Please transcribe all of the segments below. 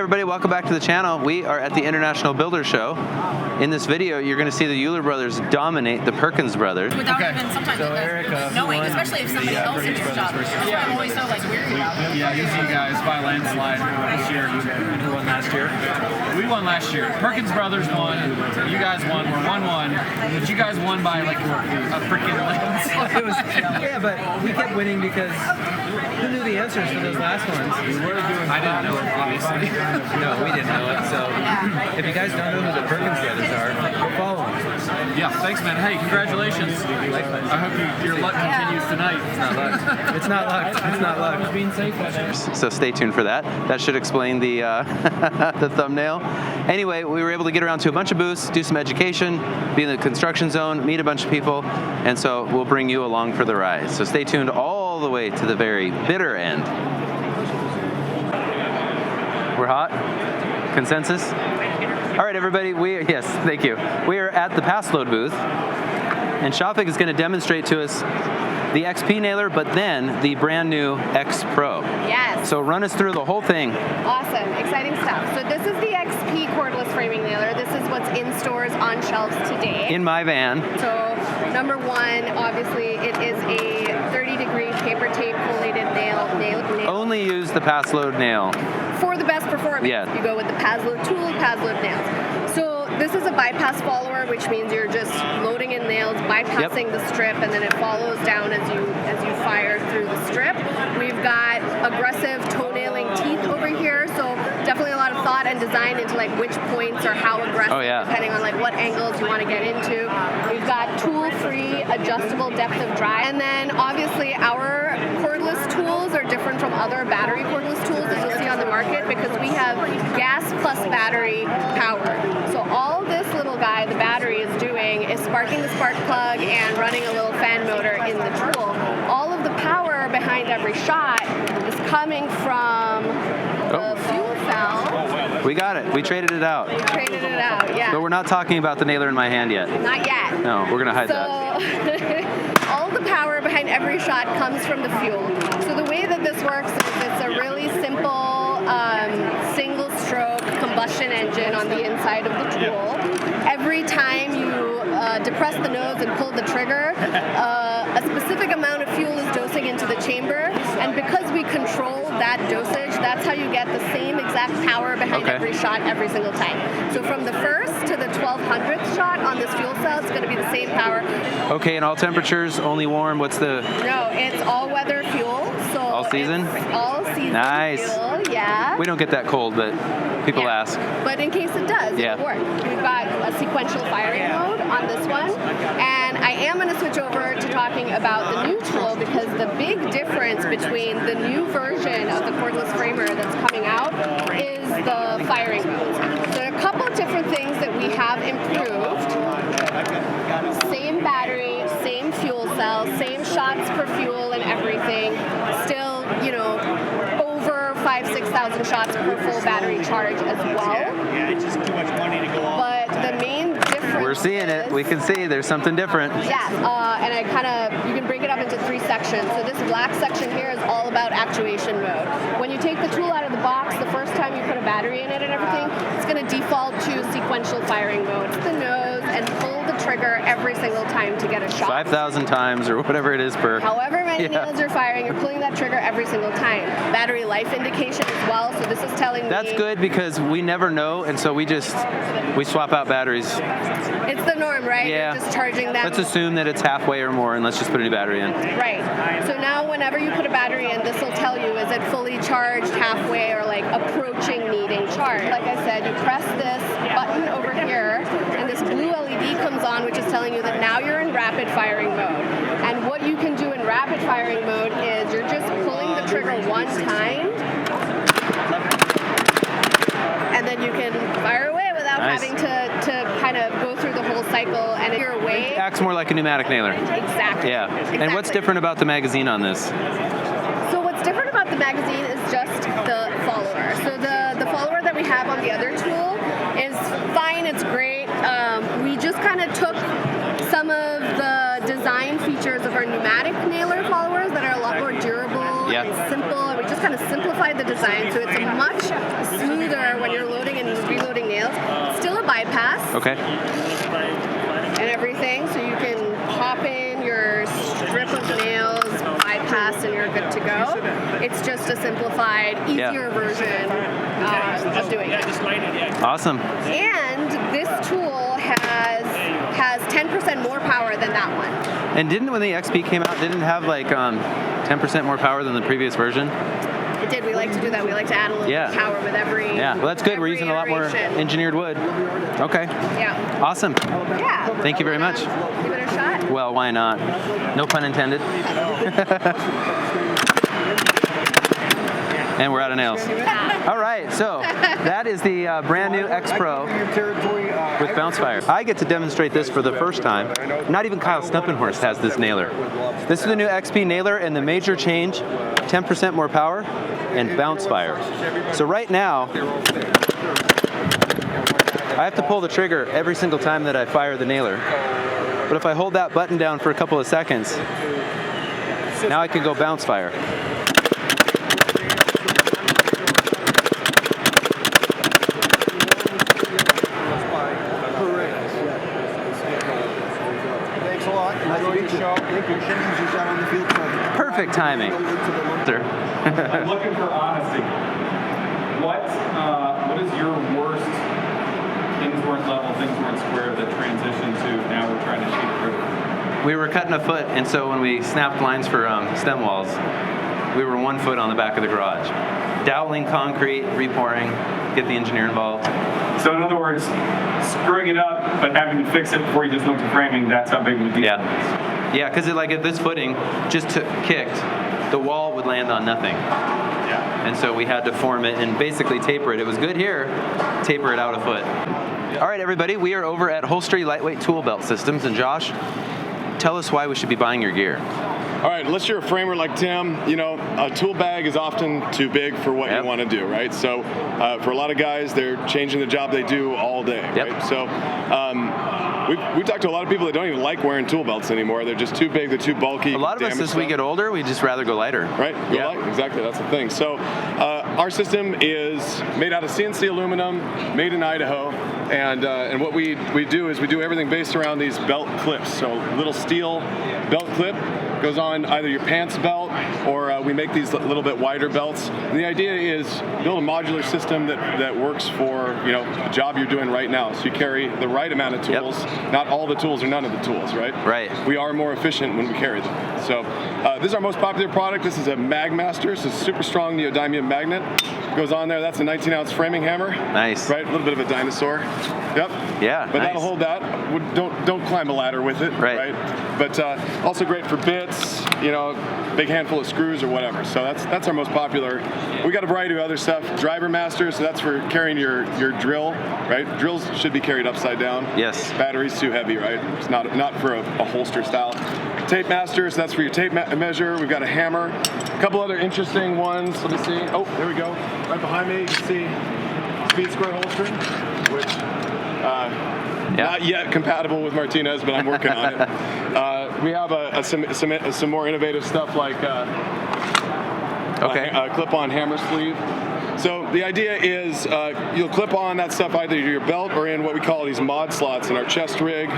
everybody, welcome back to the channel. We are at the International Builder Show. In this video, you're going to see the Uhler brothers dominate the Perkins brothers. Without even sometimes Erick, knowing, especially if somebody else is your job. That's why I'm always so weary about it. Yeah, you see guys by landslide this year. Who won last year? We won last year. Perkins Brothers won. You guys won. We're 1-1. But you guys won by like a freaking landslide. It was, yeah, but we kept winning because who knew the answers for those last ones? I didn't know it, obviously. No, we didn't know it. So if you guys don't know who the Perkins Brothers are, go follow them. Yeah, thanks, man. Hey, congratulations. I hope your luck continues tonight. It's not luck. It's not luck. It's not luck. Being safe. So stay tuned for that. That should explain the the thumbnail. Anyway, we were able to get around to a bunch of booths, do some education, be in the construction zone, meet a bunch of people, and so we'll bring you along for the ride. So stay tuned all the way to the very bitter end. We're hot? Consensus? All right, everybody, yes, thank you. We are at the Paslode booth, and Shafik is going to demonstrate to us the XP nailer, but then the brand new XPro. Yes. So run us through the whole thing. Awesome, exciting stuff. So this is the XP cordless framing nailer. This is what's in stores on shelves today. In my van. So number one, obviously, it is a 30-degree paper tape collated nail. Only use the Paslode nail. For the best performance, yeah. You go with the Paslode tool, Paslode nails. So this is a bypass follower, which means you're just loading in nails, bypassing the strip, and then it follows down as you fire through the strip. We've got aggressive toe-nailing teeth over here, so definitely a lot of thought and design into like which points or how aggressive, depending on like what angles you want to get into. We've got tool-free adjustable depth of drive, and then obviously our cordless tools are different from other battery cordless tools that you'll see on the market because we have gas plus battery power. So all this little guy, the battery, is doing is sparking the spark plug and running a little fan motor in the tool. All of the power behind every shot is coming from the fuel cell. We got it. We traded it out. We traded it out, yeah. But we're not talking about the nailer in my hand yet. Not yet. No, we're going to hide that. All the power behind every shot comes from the fuel. So the way that this works is it's a really simple single-stroke combustion engine on the inside of the tool. Every time you depress the nose and pull the trigger, a specific amount of fuel is dosing into the chamber, and because we control that dosage, that's how you get the same exact power behind every shot every single time. So from the first to the 1200th shot on this fuel cell, it's going to be the same power. Okay, and all temperatures, only warm, what's the... No, it's all-weather fuel. So all season? All season nice. fuel, yeah. We don't get that cold, but people ask. But in case it does, it'll work. We've got a sequential firing mode on this one, and I am going to switch over to talking about the new tool because the big difference between the new version of the cordless framer that's coming out is the firing mode. So there are a couple of different things that we have improved. Same battery, same fuel cell, same shots per fuel and everything. Still, over 5,000-6,000 shots per full battery charge as well. Yeah, it's just too much money to go off. But the main difference we're seeing it. We can see there's something different. Yeah, and you can break it up into 3 sections. So this black section here is all about actuation mode. When you take the tool out of the box, the first time you put a battery in it and everything, it's going to default to sequential firing mode. It's the nose and pull the trigger every single time to get a shot. 5,000 times or whatever it is per... However many nails you're firing, you're pulling that trigger every single time. Battery life indication as well, so this is telling me... That's good because we never know, and so we swap out batteries. It's the norm, right? Yeah. You're just charging them. Let's assume that it's halfway or more, and let's just put a new battery in. Right. So now whenever you put a battery in, this will tell you, is it fully charged, halfway, or like approaching needing charge? Like I said, you press this button over here, and this blue LED comes on, which is telling you that now you're in rapid firing mode. And what you can do in rapid firing mode is you're just pulling the trigger one time, and then you can fire away without having to kind of go through the whole cycle. And if you're away... It acts more like a pneumatic nailer. Exactly. Yeah. Exactly. And what's different about the magazine on this? So what's different about the magazine is just the follower. So the follower that we have on the other tool is fine, it's great. We just kind of took some of the design features of our pneumatic nailer followers that are a lot more durable and simple, and we just kind of simplified the design so it's a much smoother bypass. Okay. And everything, so you can pop in your strip of nails, bypass, and you're good to go. It's just a simplified, easier version of doing it. Awesome. And this tool has 10% more power than that one. And didn't, when the XP came out, didn't it have like 10% more power than the previous version? It did. We like to do that. We like to add a little bit of power with every. Yeah, well, that's good. We're using a lot more engineered wood. Okay. Yeah. Awesome. Yeah. Thank you very much. Give it a shot. Well, why not? No pun intended. And we're out of nails. All right, so that is the brand new XPro with bounce fire. I get to demonstrate this for the first time. Not even Kyle Stumpenhorst has this nailer. This is the new XP nailer, and the major change, 10% more power and bounce fire. So right now, I have to pull the trigger every single time that I fire the nailer. But if I hold that button down for a couple of seconds, now I can go bounce fire. Perfect timing. Sir. I'm looking for honesty. What is your worst things weren't level, things weren't square that transitioned to now we're trying to sheet through? We were cutting a foot, and so when we snapped lines for stem walls, we were 1 foot on the back of the garage. Doweling concrete, repouring, get the engineer involved. So in other words, screwing it up, but having to fix it before you just look at framing, that's how big of a deal it is. Yeah, because like if this footing just kicked, the wall would land on nothing. Yeah. And so we had to form it and basically taper it. It was good here, taper it out a foot. All right, everybody, we are over at Holstery Lightweight Tool Belt Systems. And Josh, tell us why we should be buying your gear. All right, unless you're a framer like Tim, you know, a tool bag is often too big for what you want to do, right? So for a lot of guys, they're changing the job they do all day, right? So we've talked to a lot of people that don't even like wearing tool belts anymore. They're just too big, they're too bulky. A lot of us, as we get older, we just rather go lighter. Right, go light, exactly, that's the thing. So our system is made out of CNC aluminum, made in Idaho, and what we do is we do everything based around these belt clips. So little steel belt clip goes on either your pants belt or we make these a little bit wider belts. And the idea is build a modular system that works for, you know, the job you're doing right now. So you carry the right amount of tools, not all the tools or none of the tools, right? Right. We are more efficient when we carry them. So this is our most popular product. This is a Magmaster. So it's a super strong neodymium magnet. Goes on there. That's a 19-ounce framing hammer. Nice. Right, a little bit of a dinosaur. Yep. Yeah. But that'll hold that. Don't climb a ladder with it. Right. But also great for bits. You know, big handful of screws or whatever. So that's our most popular. We got a variety of other stuff. Driver Master. So that's for carrying your drill. Right. Drills should be carried upside down. Yes. Battery's too heavy. Right. It's not for a holster style. Tape Master. So that's for your tape measure. We've got a hammer. A couple other interesting ones. Let me see. Oh, there we go. Right behind me, you can see speed square holstering, which not yet compatible with Martinez, but I'm working on it. We have some more innovative stuff like a clip-on hammer sleeve. So the idea is you'll clip on that stuff either to your belt or in what we call these mod slots in our chest rig,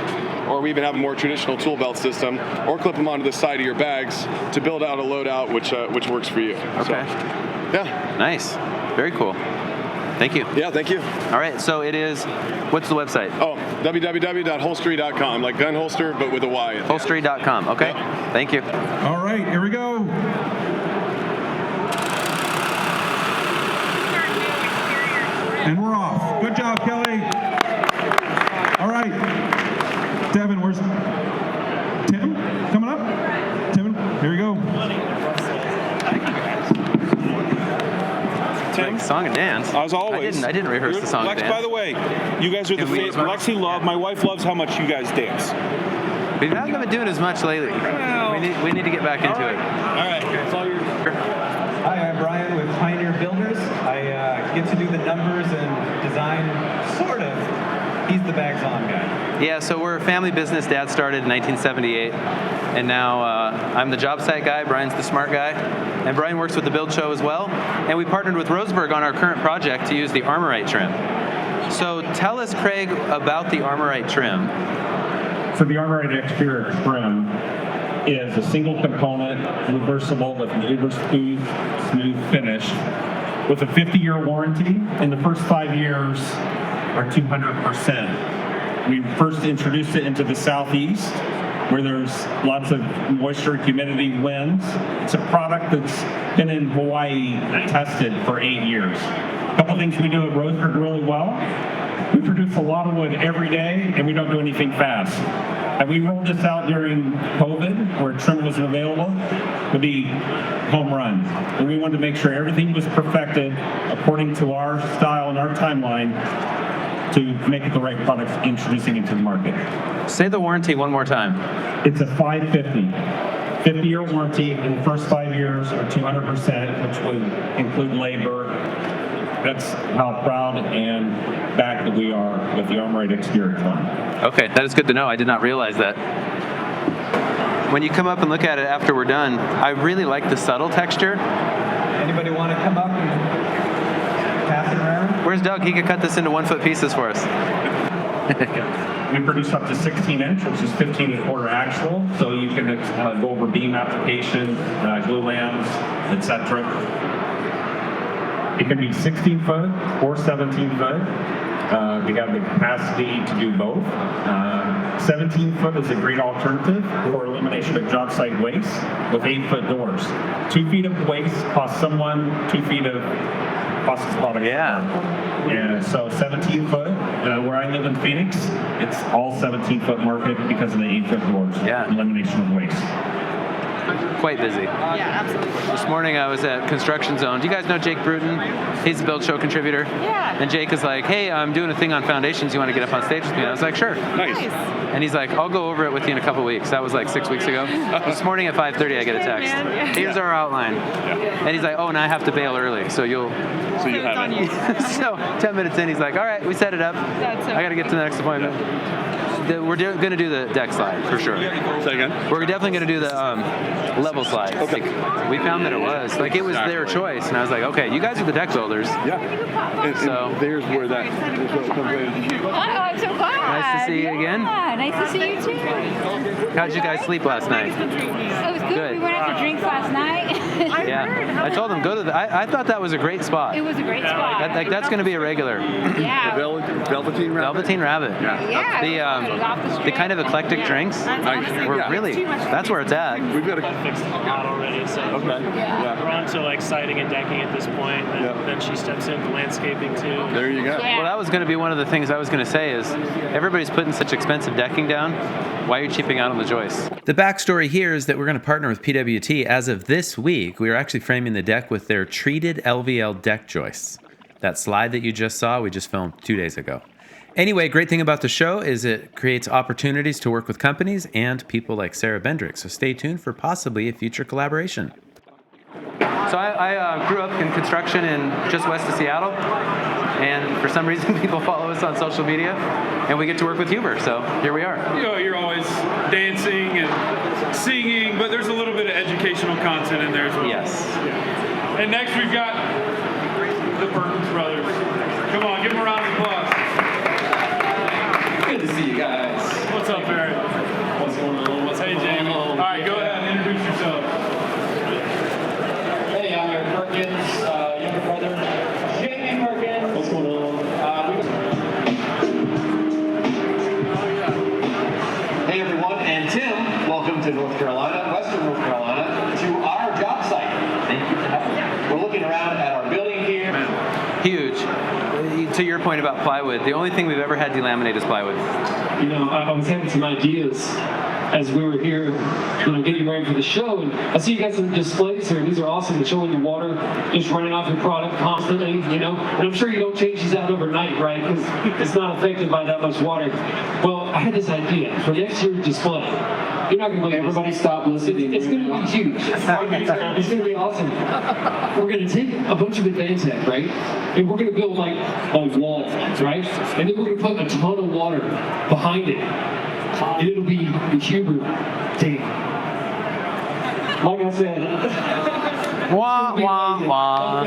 or we even have a more traditional tool belt system, or clip them onto the side of your bags to build out a loadout which works for you. Okay. So, yeah. Nice. Very cool. Thank you. Yeah, thank you. All right, so it is, what's the website? Oh, www.holstery.com, like gun holster, but with a Y. Holstery.com, okay. Yeah. Thank you. All right, here we go. And we're off. Good job, Kelly. All right. Devin, where's Tim? Coming up? Tim, here we go. Tim? Song and dance. As always. I didn't rehearse the song and Lex, dance. by the way, you guys are the favorite. Lexi loved. My wife loves how much you guys dance. We haven't been doing as much lately. Well, we need to get back into it. All right. It's all yours. Hi, I'm Brian with Pioneer Builders. I get to do the numbers and design, sort of. He's the bags on guy. Yeah, so we're a family business. Dad started in 1978, and now I'm the job site guy. Brian's the smart guy, and Brian works with the build show as well. And we partnered with Roseburg on our current project to use the Armorite trim. So tell us, Craig, about the Armorite trim. So the Armorite exterior trim is a single component, reversible with an uber smooth finish with a 50-year warranty, and the first 5 years are 200%. We first introduced it into the Southeast, where there's lots of moisture, humidity, winds. It's a product that's been in Hawaii tested for 8 years. A couple things we do at Roseburg really well. We produce a lot of wood every day, and we don't do anything fast. And we rolled this out during COVID, where trim wasn't available, would be home run. And we wanted to make sure everything was perfected according to our style and our timeline to make it the right product introducing into the market. Say the warranty one more time. It's a 550. 50-year warranty, and the first 5 years are 200%, which would include labor. That's how proud and back that we are with the Armorite exterior trim. Okay, that is good to know. I did not realize that. When you come up and look at it after we're done, I really like the subtle texture. Anybody want to come up and pass it around? Where's Doug? He could cut this into 1-foot pieces for us. We produce up to 16-inch, which is 15.25 actual, so you can go over beam application, glue lamps, etc. It can be 16-foot or 17-foot. We have the capacity to do both. 17-foot is a great alternative for elimination of job site waste with 8-foot doors. 2 feet of waste costs someone 2 feet of cost of product. Yeah. So 17-foot. Where I live in Phoenix, it's all 17-foot market because of the 8-foot doors. Yeah. Elimination of waste. Quite busy. Yeah, absolutely. This morning I was at Construction Zone. Do you guys know Jake Bruton? He's a Build Show contributor. Yeah. And Jake is like, hey, I'm doing a thing on foundations. You want to get up on stage with me? And I was like, sure. Nice. And he's like, I'll go over it with you in a couple weeks. That was like 6 weeks ago. This morning at 5:30 I get a text. Yeah. Here's our outline. And he's like, oh, and I have to bail early. So you have it. So 10 minutes in, he's like, all right, we set it up. That's so I got to get to the next appointment. We're going to do the deck slide for sure. Say again? We're definitely going to do the level slide. Okay. Like, we found that it was their choice, and I was like, okay, you guys are the deck builders. Yeah. And So- there's where that comes in. Oh, I'm so glad. Nice to see you again. Yeah, nice to see you too. How'd you guys sleep last night? It was good. Good. We went out to drinks last night. Yeah. I told them go to the. I thought that was a great spot. It was a great spot. That's going to be a regular. Yeah. Velveteen Rabbit? Velveteen Rabbit. Yeah. The kind of eclectic drinks were really. That's where it's at. We've got a Fixed a lot already, so Okay. Yeah. we're on to like siding and decking at this point. And then she steps into landscaping too. There you go. Yeah. Well, that was going to be one of the things I was going to say is everybody's putting such expensive decking down. Why are you cheaping out on the joists? The backstory here is that we're going to partner with PWT. As of this week, we are actually framing the deck with their treated LVL deck joists. That slide that you just saw, we just filmed 2 days ago. Anyway, great thing about the show is it creates opportunities to work with companies and people like Sara Bendrick. So stay tuned for possibly a future collaboration. So I grew up in construction in just west of Seattle, and for some reason people follow us on social media, and we get to work with Huber, so here we are. You know, you're always dancing and singing, but there's a little bit of educational content in there as well. Yes. Yeah. And next we've got the Perkins Brothers. Come on, give them a round of applause. Good to see you guys. What's up, Erick? What's going on? Hey, Jaime. All right, go ahead and introduce yourself. Hey, I'm Erick Perkins, younger brother. Jaime Perkins. What's going on? Hey, everyone, and Tim, welcome to North Carolina, Western North Carolina, to our job site. Thank you for having me. We're looking around at our building here. Huge. To your point about plywood, the only thing we've ever had delaminate is plywood. You know, I was having some ideas as we were here, getting ready for the show, and I see you guys in the displays here. These are awesome to showing the water just running off your product constantly, and I'm sure you don't change these out overnight, right? Because it's not affected by that much water. Well, I had this idea for the exterior display. You're not going to believe everybody stop listening. It's going to be huge. It's going to be awesome. We're going to take a bunch of Baczek, right? And we're going to build like a wall, right? And then we're going to put a ton of water behind it. And it'll be the Huber thing. Like I said. Wah, wah, wah.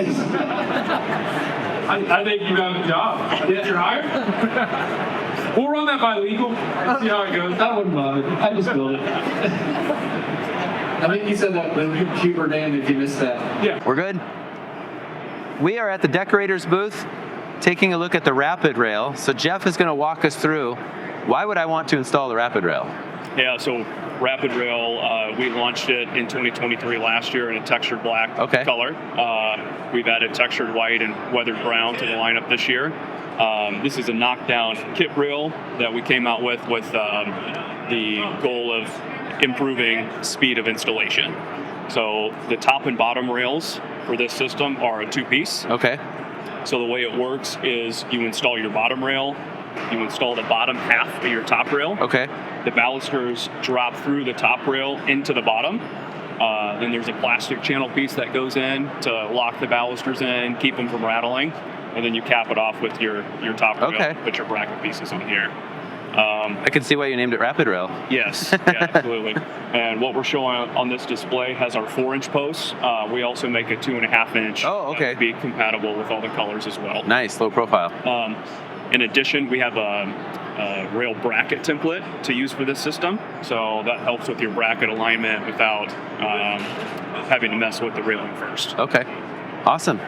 I think you have a job. I think you're hired. We'll run that by legal. See how it goes. That wouldn't bother. I just built it. I think you said that the computer name if you missed that. Yeah. We're good? We are at the Deckorators booth taking a look at the Rapid Rail. So Jeff is going to walk us through why would I want to install the Rapid Rail? Yeah, so Rapid Rail, we launched it in 2023 last year in a textured black color. We've added textured white and weathered brown to the lineup this year. This is a knockdown kit rail that we came out with the goal of improving speed of installation. So the top and bottom rails for this system are a two-piece. Okay. So the way it works is you install your bottom rail, you install the bottom half of your top rail. Okay. The balusters drop through the top rail into the bottom. Then there's a plastic channel piece that goes in to lock the balusters in, keep them from rattling, and then you cap it off with your top rail, put your bracket pieces on here. I can see why you named it Rapid Rail. Yes, yeah, absolutely. And what we're showing on this display has our 4-inch posts. We also make a 2.5-inch to be compatible with all the colors as well. Nice, low profile. In addition, we have a rail bracket template to use for this system. So that helps with your bracket alignment without having to mess with the railing first. Okay, awesome.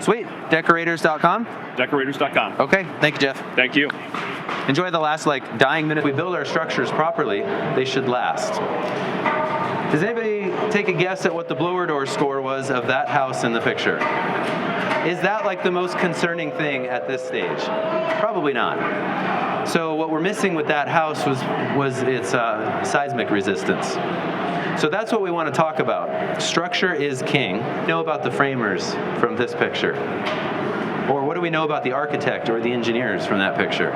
Sweet, Deckorators.com? Deckorators.com. Okay, thank you, Jeff. Thank you. Enjoy the last dying minute. If we build our structures properly, they should last. Does anybody take a guess at what the blower door score was of that house in the picture? Is that like the most concerning thing at this stage? Probably not. So what we're missing with that house was its seismic resistance. So that's what we want to talk about. Structure is king. Know about the framers from this picture? Or what do we know about the architect or the engineers from that picture?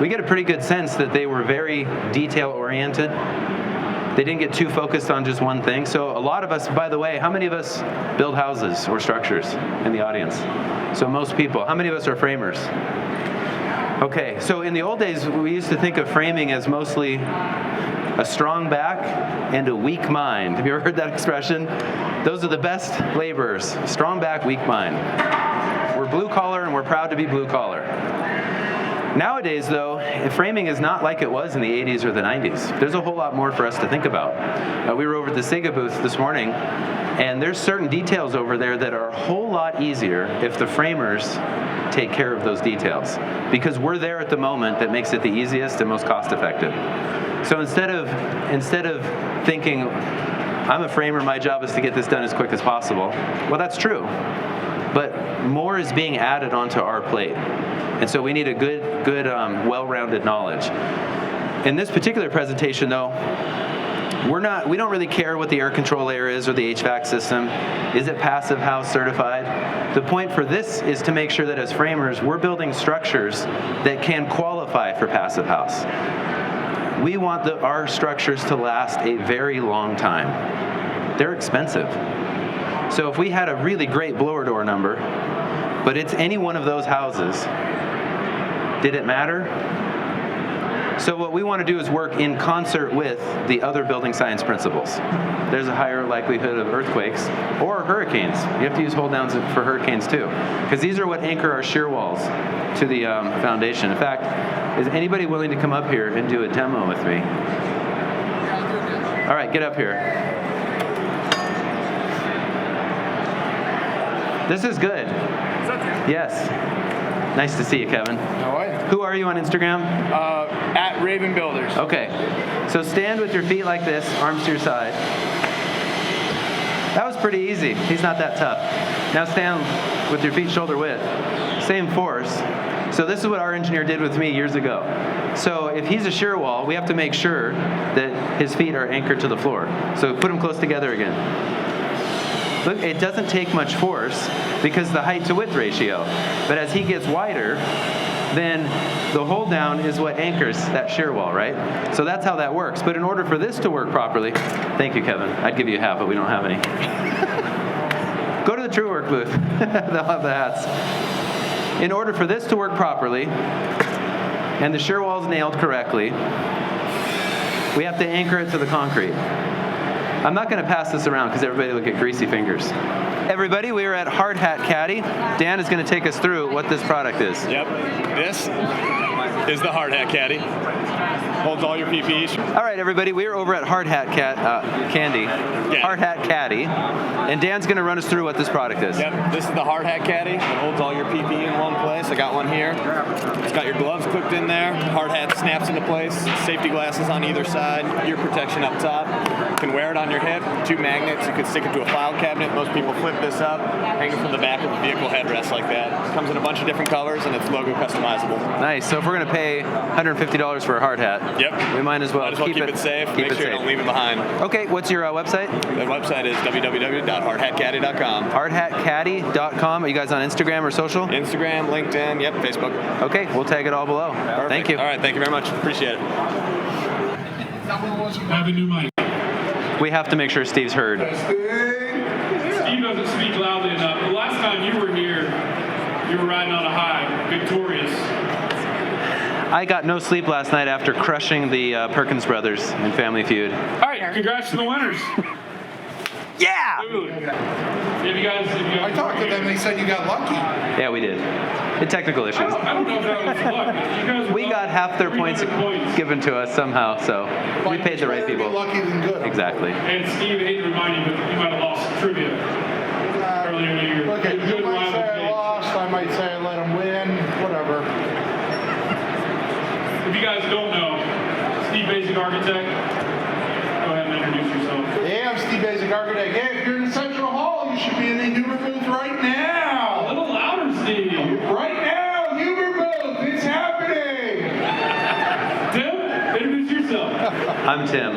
We get a pretty good sense that they were very detail-oriented. They didn't get too focused on just one thing. So a lot of us, by the way, how many of us build houses or structures in the audience? So most people. How many of us are framers? Okay, so in the old days, we used to think of framing as mostly a strong back and a weak mind. Have you ever heard that expression? Those are the best laborers. Strong back, weak mind. We're blue collar and we're proud to be blue collar. Nowadays, though, framing is not like it was in the 80s or the 90s. There's a whole lot more for us to think about. We were over at the Sega booth this morning, and there's certain details over there that are a whole lot easier if the framers take care of those details. Because we're there at the moment that makes it the easiest and most cost-effective. So instead of thinking, I'm a framer, my job is to get this done as quick as possible, well, that's true. But more is being added onto our plate. And so we need a good well-rounded knowledge. In this particular presentation, though, we don't really care what the air control layer is or the HVAC system. Is it Passive House certified? The point for this is to make sure that as framers, we're building structures that can qualify for Passive House. We want our structures to last a very long time. They're expensive. So if we had a really great blower door number, but it's any one of those houses, did it matter? So what we want to do is work in concert with the other building science principles. There's a higher likelihood of earthquakes or hurricanes. You have to use hold downs for hurricanes too, because these are what anchor our shear walls to the foundation. In fact, is anybody willing to come up here and do a demo with me? All right, get up here. This is good. Yes. Nice to see you, Kevin. All right. Who are you on Instagram? At Raven Builders. Okay. So stand with your feet like this, arms to your side. That was pretty easy. He's not that tough. Now stand with your feet shoulder width. Same force. So this is what our engineer did with me years ago. So if he's a shear wall, we have to make sure that his feet are anchored to the floor. So put them close together again. Look, it doesn't take much force because the height to width ratio. But as he gets wider, then the hold down is what anchors that shear wall, right? So that's how that works. But in order for this to work properly, thank you, Kevin. I'd give you half, but we don't have any. Go to the Truewerk booth. They'll have the hats. In order for this to work properly, and the shear wall is nailed correctly, we have to anchor it to the concrete. I'm not going to pass this around because everybody will get greasy fingers. Everybody, we are at Hat Caddy. Dan is going to take us through what this product is. Yep. This is the Hat Caddy. Holds all your PPE. All right, everybody, we are over at Hat Caddy. And Dan's going to run us through what this product is. Yep, this is the Hat Caddy. It holds all your PPE in one place. I got one here. It's got your gloves clipped in there. Hard hat snaps into place. Safety glasses on either side. Ear protection up top. You can wear it on your hip. 2 magnets. You can stick it to a file cabinet. Most people flip this up, hang it from the back of the vehicle headrest like that. It comes in a bunch of different colors and it's logo customizable. Nice. So if we're going to pay $150 for a hard hat, we might as well, keep it safe. Make sure you don't leave it behind. Okay, what's your website? The website is www.hardhatcaddy.com. Hardhatcaddy.com. Are you guys on Instagram or social? Instagram, LinkedIn, yep, Facebook. Okay, we'll tag it all below. Perfect. Thank you. All right, thank you very much. Appreciate it. Have a new mic. We have to make sure Steve's heard. Steve doesn't speak loudly enough. The last time you were here, you were riding on a high, victorious. I got no sleep last night after crushing the Perkins Brothers in Family Feud. All right, congrats to the winners. Yeah! I talked to them, they said you got lucky. Yeah, we did. The technical issues. I don't know if that was luck. You guys we got half their points given to us somehow, so we paid the right people. Lucky than good. Exactly. And Steve, I hate to remind you, but you might have lost trivia earlier in the year. Okay, you might say I lost, I might say I let them win, whatever. If you guys don't know, Steve Basic Architect, go ahead and introduce yourself. Yeah, I'm Steve Basic Architect. Hey, if you're in the Central Hall, you should be in the Huber booth right now. A little louder, Steve. Right now, Huber booth, it's happening. Tim, introduce yourself. I'm Tim.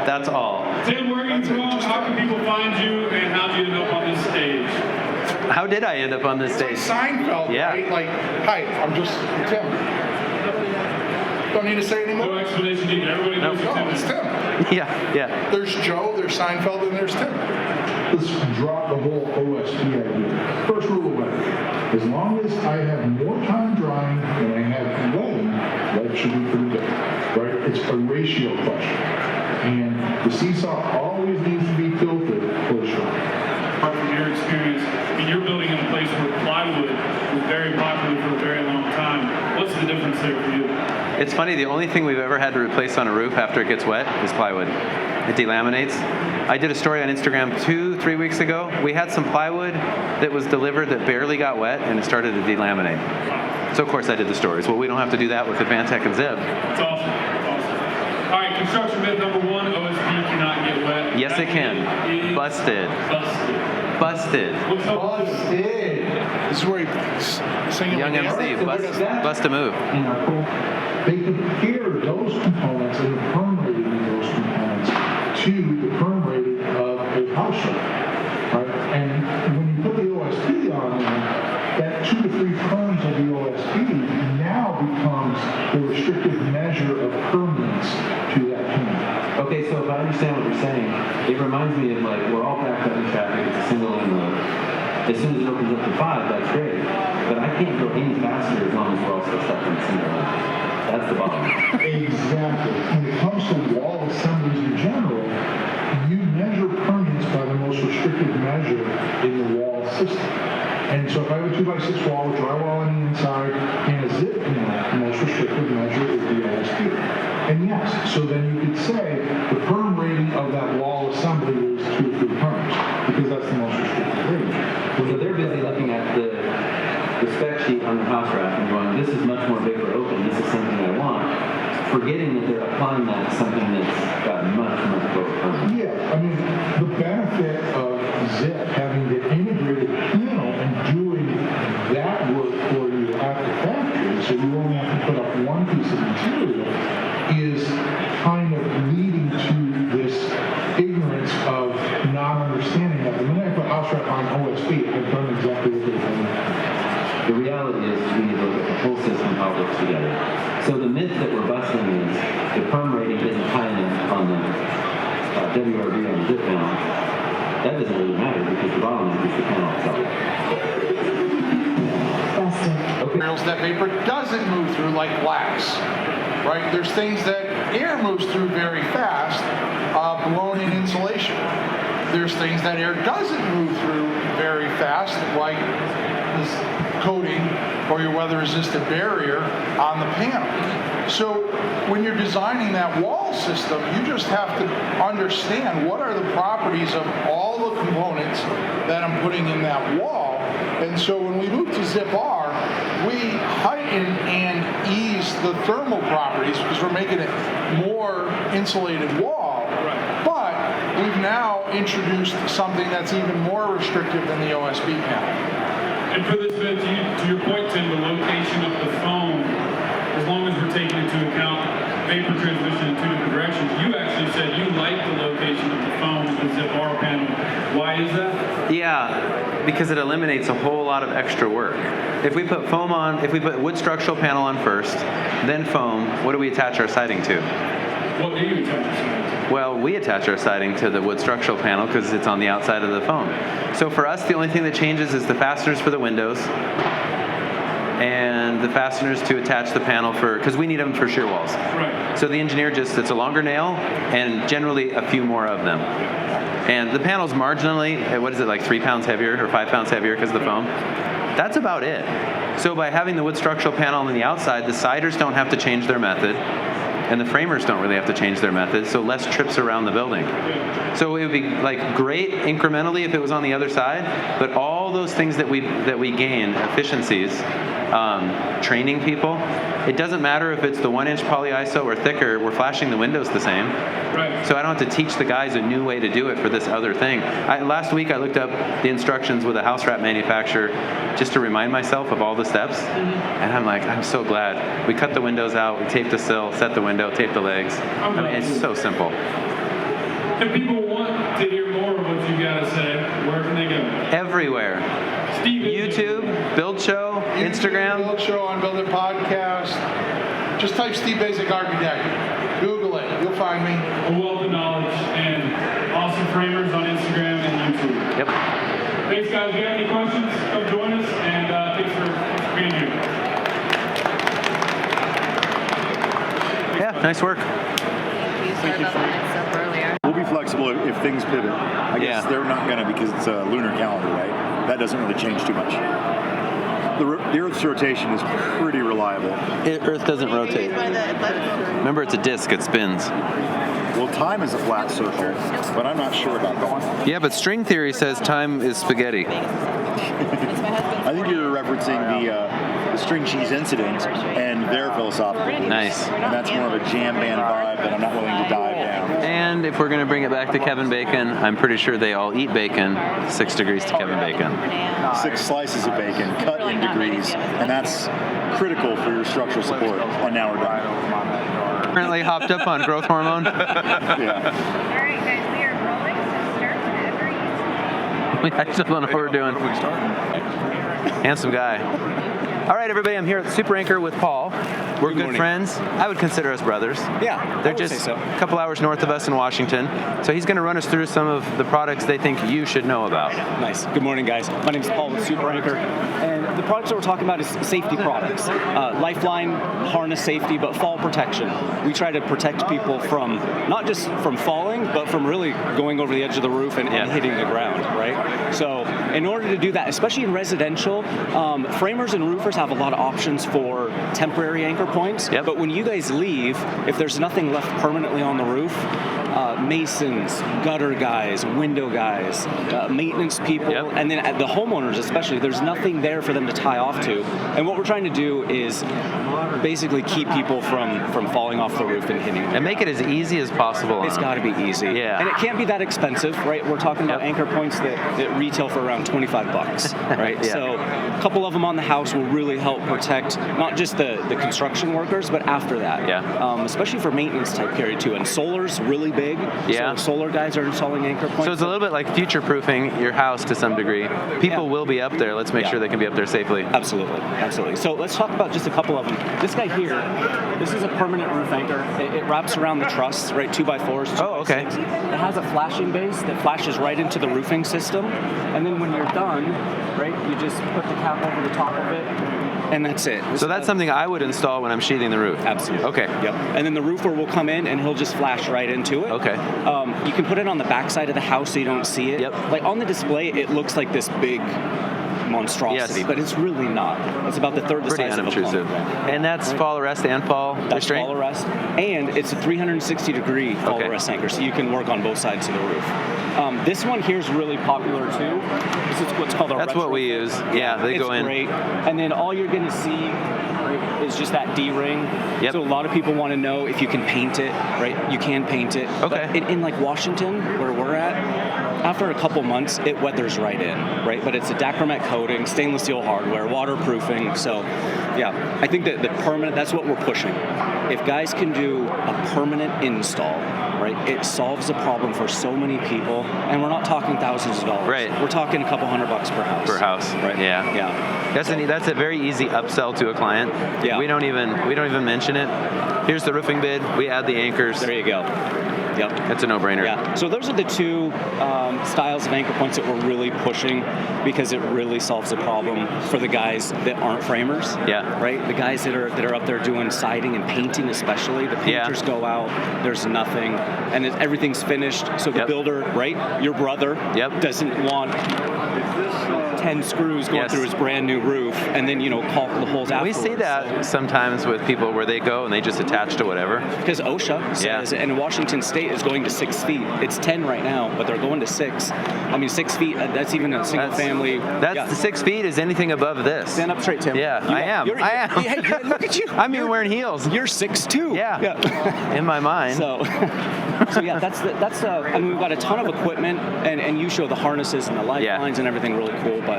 That's all. Tim, where are you from? How can people find you, and how did you end up on this stage? How did I end up on this stage? It's like Seinfeld, right? Like, hi, I'm just Tim. Don't need to say anymore. No explanation needed. Everybody knows who Tim is. is. Tim. Yeah. There's Joe, there's Seinfeld, and there's Tim. Let's drop the whole OSP idea. First rule of wetting. As long as I have more time drying than I have wetting, life should be pretty good. Right? It's a ratio question. And the seesaw always needs to be tilted for sure. Apart from your experience, I mean, you're building in a place where plywood was very popular for a very long time. What's the difference there for you? It's funny, the only thing we've ever had to replace on a roof after it gets wet is plywood. It delaminates. I did a story on Instagram 2-3 weeks ago. We had some plywood that was delivered that barely got wet and it started to delaminate. So of course I did the stories. Well, we don't have to do that with Advantech and Zip. That's awesome. All right, construction myth number 1, OSP cannot get wet. Yes, it can. Busted. Busted. This is where he's singing. Young MC, bust a move. They compare those components and the perm rating of those components to the perm rating of a house structure. Right? And when you put the OSP on there, that 2 to 3 perms of the OSP now becomes the restrictive measure of permanence to that panel. Okay, so if I understand what you're saying, it reminds me of like we're all backed up in traffic, it's a single lane road. As soon as it opens up to 5, that's great. But I can't go any faster as long as we're also stuck in a single lane. That's the bottom. Exactly. When it comes to wall assemblies in general, you measure permanence by the most restrictive measure in the wall system. And so if I have a 2x6 wall with drywall on the inside and a zip panel, the most restrictive measure is the OSP. And yes, so then you could say the perm rating of that wall assembly is 2 or 3 perms, because that's the most restrictive rating. So they're busy looking at the spec sheet on the house rack and going, this is much more big or open, this is something I want, forgetting that they're applying that to something that's got much lower perm. Yeah, I mean, the benefit of Zip having the integrated panel and doing that work for you at the factory, so you only have to put up one piece of material, is kind of leading to this ignorance of not understanding that. The minute I put house wrap on OSB, I've done exactly what they're doing. The reality is we need to look at the whole system, how it works together. So the myth that we're busting is the perm rating isn't high enough on the WRB on the zip panel. That doesn't really matter because the bottleneck is the panel itself. Materials that vapor doesn't move through like glass, right? There's things that air moves through very fast, blown in insulation. there's things that air doesn't move through very fast, like this coating or your weather-resistant barrier on the panel. So when you're designing that wall system, you just have to understand what are the properties of all the components that I'm putting in that wall. And so when we move to ZipR, we heighten and ease the thermal properties because we're making it more insulated wall. But we've now introduced something that's even more restrictive than the OSB panel. And for this bit, to your point, Tim, the location of the foam, as long as we're taking into account vapor transmission in two different directions, you actually said you like the location of the foam with the ZipR panel. Why is that? Yeah, because it eliminates a whole lot of extra work. If we put foam on, if we put wood structural panel on first, then foam, what do we attach our siding to? What do you attach your siding to? Well, we attach our siding to the wood structural panel because it's on the outside of the foam. So for us, the only thing that changes is the fasteners for the windows and the fasteners to attach the panel because we need them for shear walls. Right. So the engineer it's a longer nail and generally a few more of them. And the panel's marginally, what is it, like 3 pounds heavier or 5 pounds heavier because of the foam? That's about it. So by having the wood structural panel on the outside, the siders don't have to change their method. And the framers don't really have to change their method, so less trips around the building. So it would be like great incrementally if it was on the other side, but all those things that we gain, efficiencies, training people, it doesn't matter if it's the 1-inch polyiso or thicker, we're flashing the windows the same. Right. So I don't have to teach the guys a new way to do it for this other thing. Last week I looked up the instructions with a house wrap manufacturer just to remind myself of all the steps. And I'm like, I'm so glad. We cut the windows out, we taped the sill, set the window, taped the legs. I mean, it's so simple. If people want to hear more of what you got to say, where can they go? Everywhere. YouTube, Build Show, Instagram. Build Show on Build It Podcast. Just type Steve Baczek Architect. Google it. You'll find me. A wealth of knowledge and awesome framers on Instagram and YouTube. Yep. Thanks, guys. If you have any questions, come join us, and thanks for being here. Yeah, nice work. Sorry about the mix up earlier. We'll be flexible if things pivot. I guess they're not going to because it's a lunar calendar, right? That doesn't really change too much. The Earth's rotation is pretty reliable. Earth doesn't rotate. Remember, it's a disc. It spins. Well, time is a flat circle, but I'm not sure about that. Yeah, but string theory says time is spaghetti. I think you're referencing the string cheese incident and their philosophical beliefs. Nice. And that's more of a jam band vibe that I'm not willing to dive down. And if we're going to bring it back to Kevin Bacon, I'm pretty sure they all eat bacon. 6 degrees to Kevin Bacon. 6 slices of bacon cut in degrees, and that's critical for your structural support. And now we're done. Currently hopped up on growth hormone. Yeah. All right, guys, we are rolling, so start whenever you I still don't know what we're doing. Handsome guy. All right, everybody, I'm here at Super Anchor with Paul. We're good friends. I would consider us brothers. Yeah, they're just a couple hours north of us in Washington. So he's going to run us through some of the products they think you should know about. Nice. Good morning, guys. My name is Paul with Super Anchor, and the products that we're talking about is safety products. Lifeline, harness safety, but fall protection. We try to protect people from, not just from falling, but from really going over the edge of the roof and hitting the ground, right? So in order to do that, especially in residential, framers and roofers have a lot of options for temporary anchor points. But when you guys leave, if there's nothing left permanently on the roof, masons, gutter guys, window guys, maintenance people, and then the homeowners especially, there's nothing there for them to tie off to. And what we're trying to do is basically keep people from falling off the roof and hitting. And make it as easy as possible. It's got to be easy. Yeah. And it can't be that expensive, right? We're talking about anchor points that retail for around $25, right? So a couple of them on the house will really help protect not just the construction workers, but after that. Especially for maintenance type carry too. And solar's really big. So solar guys are installing anchor points. So it's a little bit like future-proofing your house to some degree. People will be up there. Let's make sure they can be up there safely. Absolutely. Absolutely. So let's talk about just a couple of them. This guy here, this is a permanent roof anchor. It wraps around the truss, right? 2x4s. 2x6s. It has a flashing base that flashes right into the roofing system. And then when you're done, right, you just put the cap over the top of it. And that's it. So that's something I would install when I'm sheathing the roof. Absolutely. Okay. Yep. And then the roofer will come in and he'll just flash right into it. Okay. You can put it on the back side of the house so you don't see it. Yep. Like on the display, it looks like this big monstrosity, but it's really not. It's about the third the Pretty size unobtrusive. of a plum. And that's fall arrest and fall That's restraint? fall arrest, and it's a 360-degree fall arrest anchor, so you can work on both sides of the roof. This one here is really popular too. This is what's called a That's what we retrofit. use. Yeah, they it's go in. Great. And then all you're going to see is just that D-ring. Yep. So a lot of people want to know if you can paint it, right? You can paint it. Okay. But in like Washington, where we're at, after a couple months, it weathers right in, right? But it's a Deckorators coating, stainless steel hardware, waterproofing. So, yeah, I think that the permanent, that's what we're pushing. If guys can do a permanent install, right, it solves a problem for so many people. And we're not talking thousands of dollars. Right. We're talking a couple $100 per house. Per house, Right. Yeah. Yeah. That's a very easy upsell to a client. Yeah. We don't even mention it. Here's the roofing bid. We add the anchors. There you go. Yep. It's a no-brainer. Yeah. So those are the two styles of anchor points that we're really pushing because it really solves the problem for the guys that aren't framers. Yeah. Right. The guys that are up there doing siding and painting, especially the painters go out. There's nothing, and everything's finished. So the builder, right, your brother, doesn't want 10 screws going through his brand new roof, and then caulk the holes We afterwards. see that sometimes with people where they go and they just attach to whatever. Because OSHA says, and Washington State is going to 6 feet. It's 10 right now, but they're going to 6. I mean, 6 feet, that's even a single family. The 6 feet is anything above this. Stand up straight, Tim. Yeah, I am. I am. Hey, look at you. I'm even wearing heels. You're 6'2". Yeah. In my mind. So yeah, that's I mean, we've got a ton of equipment, and you show the harnesses and the lifelines and everything really cool, but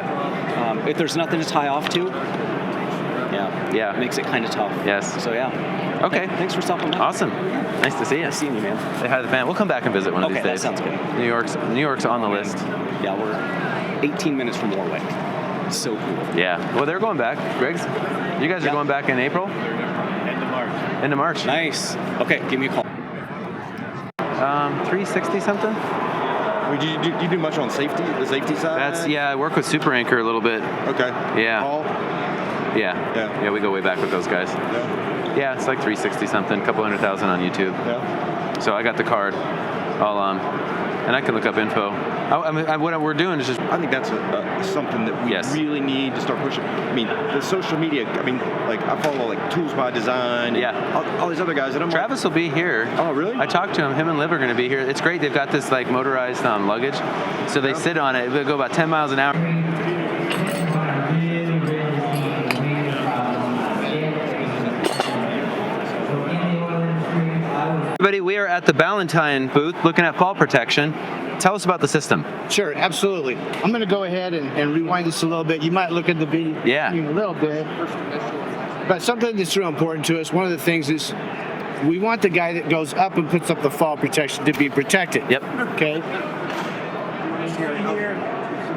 if there's nothing to tie off to, it makes it kind of tough. Yes. So yeah. Okay. Hey, thanks for stopping by. Awesome. Nice to see you. Nice seeing you, man. Say hi to the band. We'll come back and visit one of these Okay, days. that sounds good. New York's on the list. Yeah, we're 18 minutes from Warwick. So cool. Yeah. Well, they're going back. Griggs, you guys are going back in April? End of March. End of March. Nice. Okay, give me a call. 360 something? Do you do much on safety, the safety side? I work with Super Anchor a little bit. Okay. Yeah. Paul? Yeah, we go way back with those guys. Yeah, it's like 360 something, a couple 100,000 on YouTube. Yeah. So I got the card. and I can look up info. What we're doing is just. I think that's something that we really need to start pushing. I mean, the social media. I mean, like I follow like Tools by Design. And all these other guys. And Travis will be here. Oh, really? I talked to him. Him and Liv are going to be here. It's great. They've got this like motorized luggage, so they sit on it. They go about 10 miles an hour. Everybody, we are at the Ballantyne booth looking at fall protection. Tell us about the system. Sure, absolutely. I'm going to go ahead and rewind this a little bit. You might look at the video a little bit. But something that's real important to us, one of the things is we want the guy that goes up and puts up the fall protection to be protected. Yep. Okay?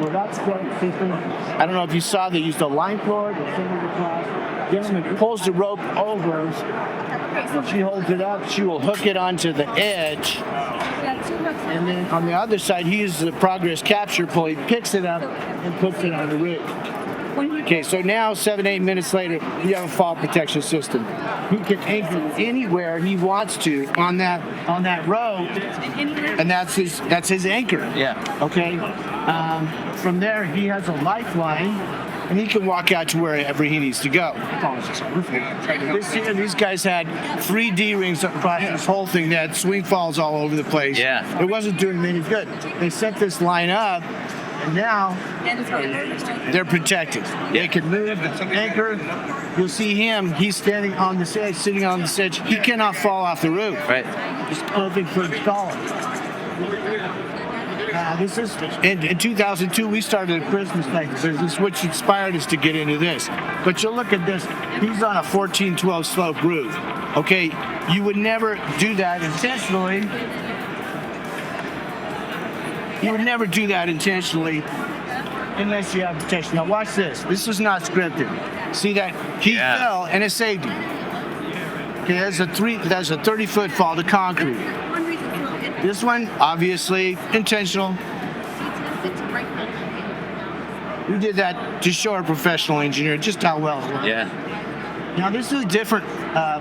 Well, that's great. I don't know if you saw, they used a line cord or something across. Gentleman pulls the rope over. When she holds it up, she will hook it onto the edge. And then on the other side, he uses the progress capture pull. He picks it up and puts it on the rig. Okay, so now 7-8 minutes later, you have a fall protection system. He can anchor anywhere he wants to on that rope, and that's his anchor. Yeah. Okay. From there, he has a lifeline, and he can walk out to wherever he needs to go. These guys had 3 D-rings across this whole thing. They had swing falls all over the place. Yeah. It wasn't doing them any good. They set this line up, and now they're protected. They can move the anchor. You'll see him. He's standing on the edge, sitting on the edge. He cannot fall off the roof. Right. It's perfect for installing. This is in 2002. We started a Christmas night business, which inspired us to get into this. But you'll look at this. He's on a 14-12 slope roof. Okay, you would never do that intentionally. You would never do that intentionally unless you have protection. Now watch this. This is not scripted. See that? He fell and it saved him. Okay, that's a 30-foot fall to concrete. This one, obviously, intentional. We did that to show our professional engineer just how well it works. Yeah. Now this is a different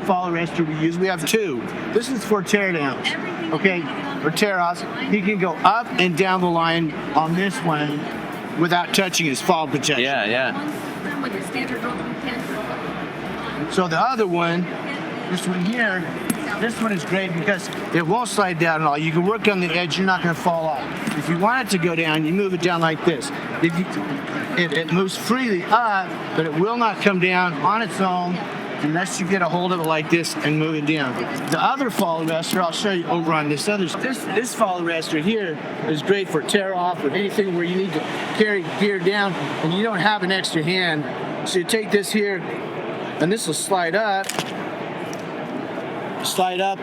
fall arrestor we use. We have 2. This is for teardowns. Okay. or tear-offs, he can go up and down the line on this one without touching his fall protection. Yeah, yeah. So the other one, this one here, this one is great because it won't slide down at all. You can work on the edge, you're not going to fall off. If you want it to go down, you move it down like this. It moves freely up, but it will not come down on its own unless you get a hold of it like this and move it down. The other fall arrestor, I'll show you over on this other. This fall arrestor here is great for tear off or anything where you need to carry gear down and you don't have an extra hand. So you take this here, and this will slide up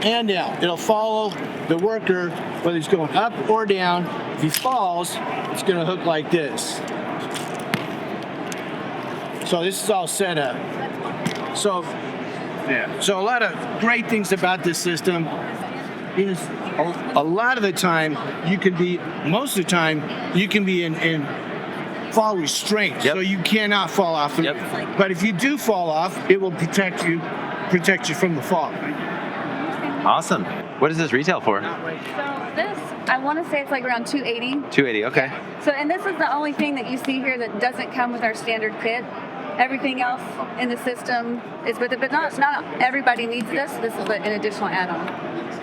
and down. It'll follow the worker whether he's going up or down. If he falls, it's going to hook like this. So this is all set up. So a lot of great things about this system is a lot of the time most of the time you can be in fall restraint. So you cannot fall off. But if you do fall off, it will protect you from the fall. Awesome. What does this retail for? So this, I want to say it's like around $280. $280, okay. So, and this is the only thing that you see here that doesn't come with our standard kit. Everything else in the system is with it, but not everybody needs this. This is an additional add-on.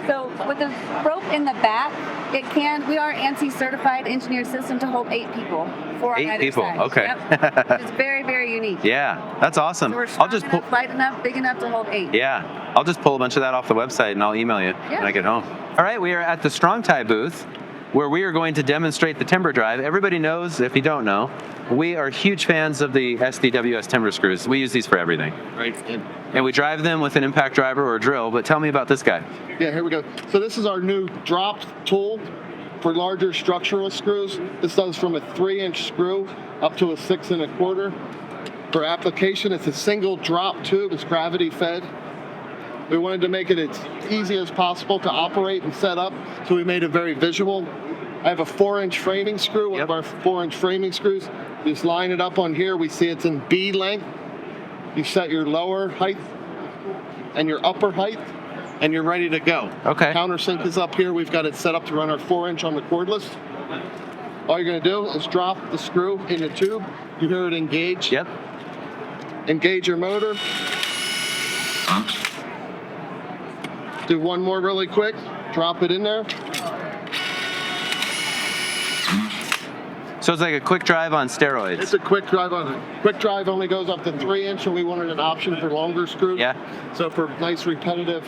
So with the rope in the back, we are ANSI certified engineered system to hold 8 people. 4 on either 8 people, side. okay. Yep. It's very, very unique. Yeah, that's awesome. So we're strong enough, light enough, big enough to hold 8. Yeah, I'll just pull a bunch of that off the website and I'll email you when I get home. All right, we are at the Strong Tie booth where we are going to demonstrate the timber drive. Everybody knows, if you don't know, we are huge fans of the SDWS timber screws. We use these for everything. Right. And we drive them with an impact driver or a drill, but tell me about this guy. Yeah, here we go. So this is our new drop tool for larger structural screws. This does from a 3-inch screw up to a 6 1/4. For application, it's a single drop tube. It's gravity fed. We wanted to make it as easy as possible to operate and set up, so we made it very visual. I have a 4-inch framing screw, one of our 4-inch framing screws. You just line it up on here. We see it's in B length. You set your lower height and your upper height, and you're ready to go. Okay. Countersink is up here. We've got it set up to run our 4-inch on the cordless. All you're going to do is drop the screw in the tube. You hear it engage. Yep. Engage your motor. Do one more really quick. Drop it in there. So it's like a quick drive on steroids. It's a quick drive on it. Quick drive only goes up to 3-inch, and we wanted an option for longer screws. Yeah. So for nice repetitive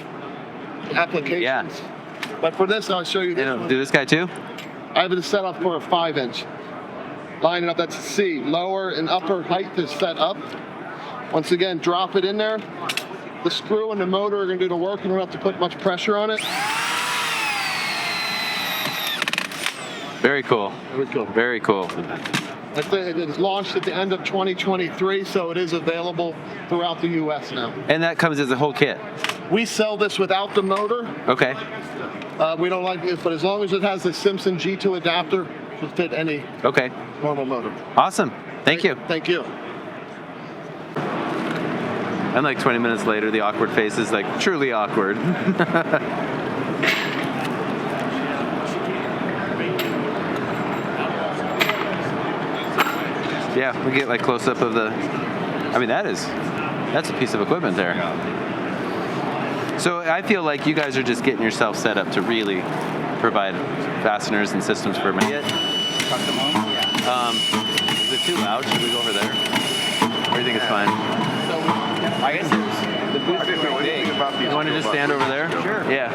applications. Yeah. But for this, I'll show you this one. Do this guy too? I have it set up for a 5-inch. Line it up, that's C. Lower and upper height is set up. Once again, drop it in there. The screw and the motor are going to do the work, and we don't have to put much pressure on it. Very cool. Very cool. It is launched at the end of 2023, so it is available throughout the U.S. now. And that comes as a whole kit? We sell this without the motor. Okay. We don't like it, but as long as it has the Simpson G2 adapter, it will fit any normal motor. Awesome. Thank you. Thank you. And like 20 minutes later, the awkward face is like truly awkward. Yeah, we get like close up of the, I mean, that's a piece of equipment there. So I feel like you guys are just getting yourself set up to really provide fasteners and systems for me. Is it too loud? Should we go over there? Or do you think it's fine? I guess the booth is really big. You want to just stand over there? Sure. Yeah.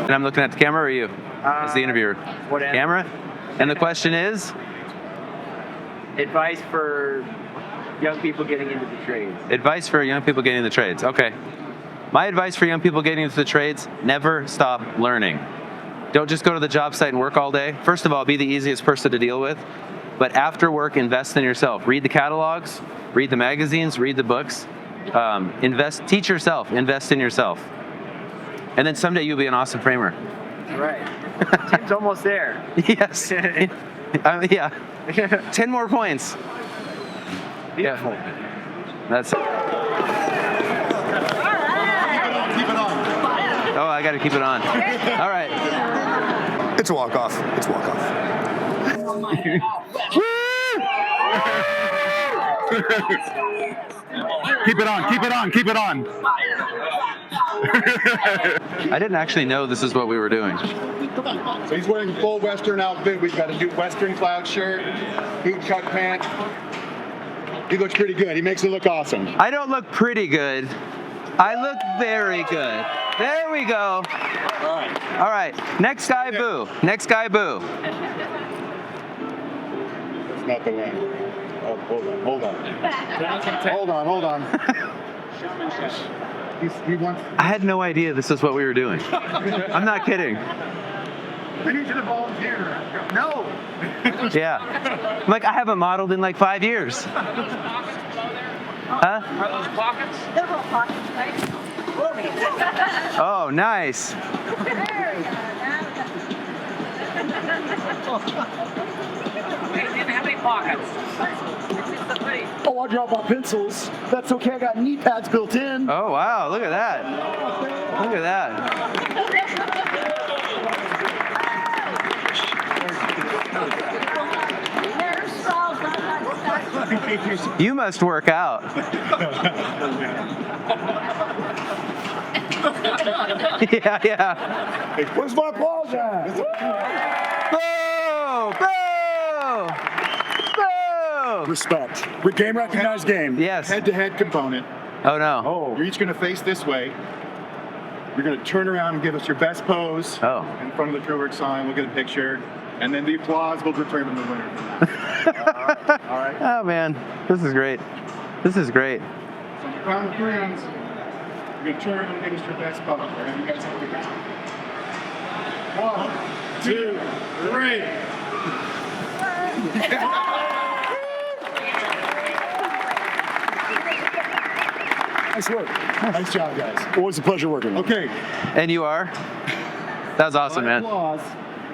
And I'm looking at the camera or you? As the interviewer? Camera? And the question is? Advice for young people getting into the trades. Advice for young people getting into the trades. Okay. My advice for young people getting into the trades, never stop learning. Don't just go to the job site and work all day. First of all, be the easiest person to deal with. But after work, invest in yourself. Read the catalogs, read the magazines, read the books. Teach yourself, invest in yourself. And then someday you'll be an awesome framer. Right. Tim's almost there. Yes. Yeah. 10 more points. Beautiful. Yeah. That's it. Keep it on. Oh, I got to keep it on. All right. It's a walk off. It's a walk off. Keep it on. Keep it on. Keep it on. I didn't actually know this is what we were doing. So he's wearing a full Western outfit. We've got a new Western cloud shirt, boot cut pants. He looks pretty good. He makes it look awesome. I don't look pretty good. I look very good. There we go. All right. Next guy, boo. Next guy, boo. That's not the one. Oh, hold on. Hold on. He wants. I had no idea this is what we were doing. I'm not kidding. I need you to volunteer. No. Yeah. I'm like, I haven't modeled in like 5 years. Huh? Are those pockets? They're all pockets, right? Oh, nice. How many pockets? Oh, I drop my pencils. That's okay. I got knee pads built in. Oh, wow. Look at that. Look at that. You must work out. Yeah. Where's my balls at? Boo! Respect. With game recognized game. Yes. Head-to-head component. Oh, no. You're each going to face this way. You're going to turn around and give us your best pose. Oh. In front of the Truewerk sign. We'll get a picture. And then the applause will determine the winner. All right. Oh, man. This is great. This is great. So on the count of 3, you're going to turn and give us your best pose. All right? You guys have to go. 1, 2, 3. Nice work. Nice job, guys. Always a pleasure working with you. Okay. And you are? That was awesome, man. Applause.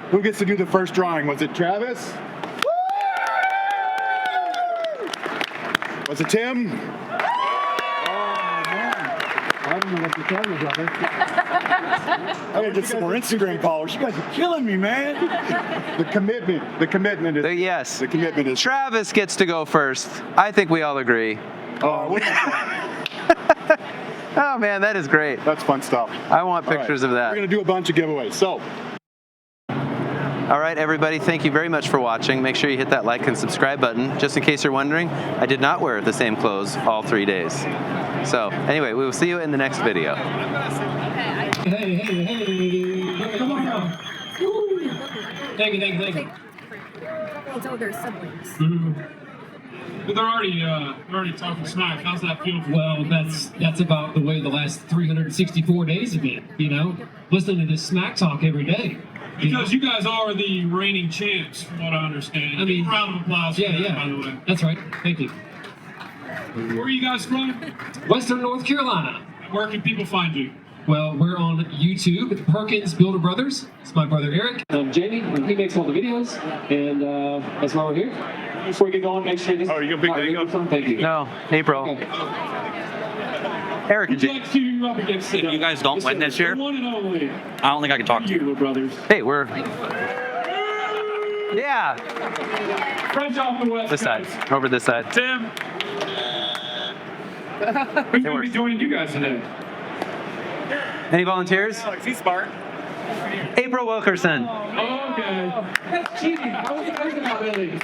Who gets to do the first drawing? Was it Travis? Was it Tim? I don't know what to tell you, brother. I gotta get some more Instagram followers. You guys are killing me, man. The commitment is. Yes. The commitment is. Travis gets to go first. I think we all agree. Oh, oh man, that is great. That's fun stuff. I want pictures of that. We're gonna do a bunch of giveaways. So. All right, everybody, thank you very much for watching. Make sure you hit that like and subscribe button. Just in case you're wondering, I did not wear the same clothes all 3 days. So anyway, we will see you in the next video. Hey. Come on now. Thank you. So they're siblings. But they're already talking smack. How's that feel? Well, that's about the way the last 364 days have been, listening to this smack talk every day. Because you guys are the reigning champs, from what I understand. I mean, round of applause for that, by the way. That's right. Thank you. Where are you guys from? Western North Carolina. Where can people find you? Well, we're on YouTube, Perkins Brothers. It's my brother Erick. Jaime, and he makes all the videos, and that's why we're here. Before we get going, make sure this. Oh, you gonna pick that up? Thank you. No, April. Okay. Erick, would you like to rub against If you guys don't win this year, the one and only. I don't think I can talk to you. Little brothers. Hey, we're. Yeah. French off the west. This side. Guys. Over this side. Tim. Who's going to be joining you guys today? Any volunteers? Alex, he's smart. April Wilkerson. Oh, okay. That's cheating. I wasn't thinking about building.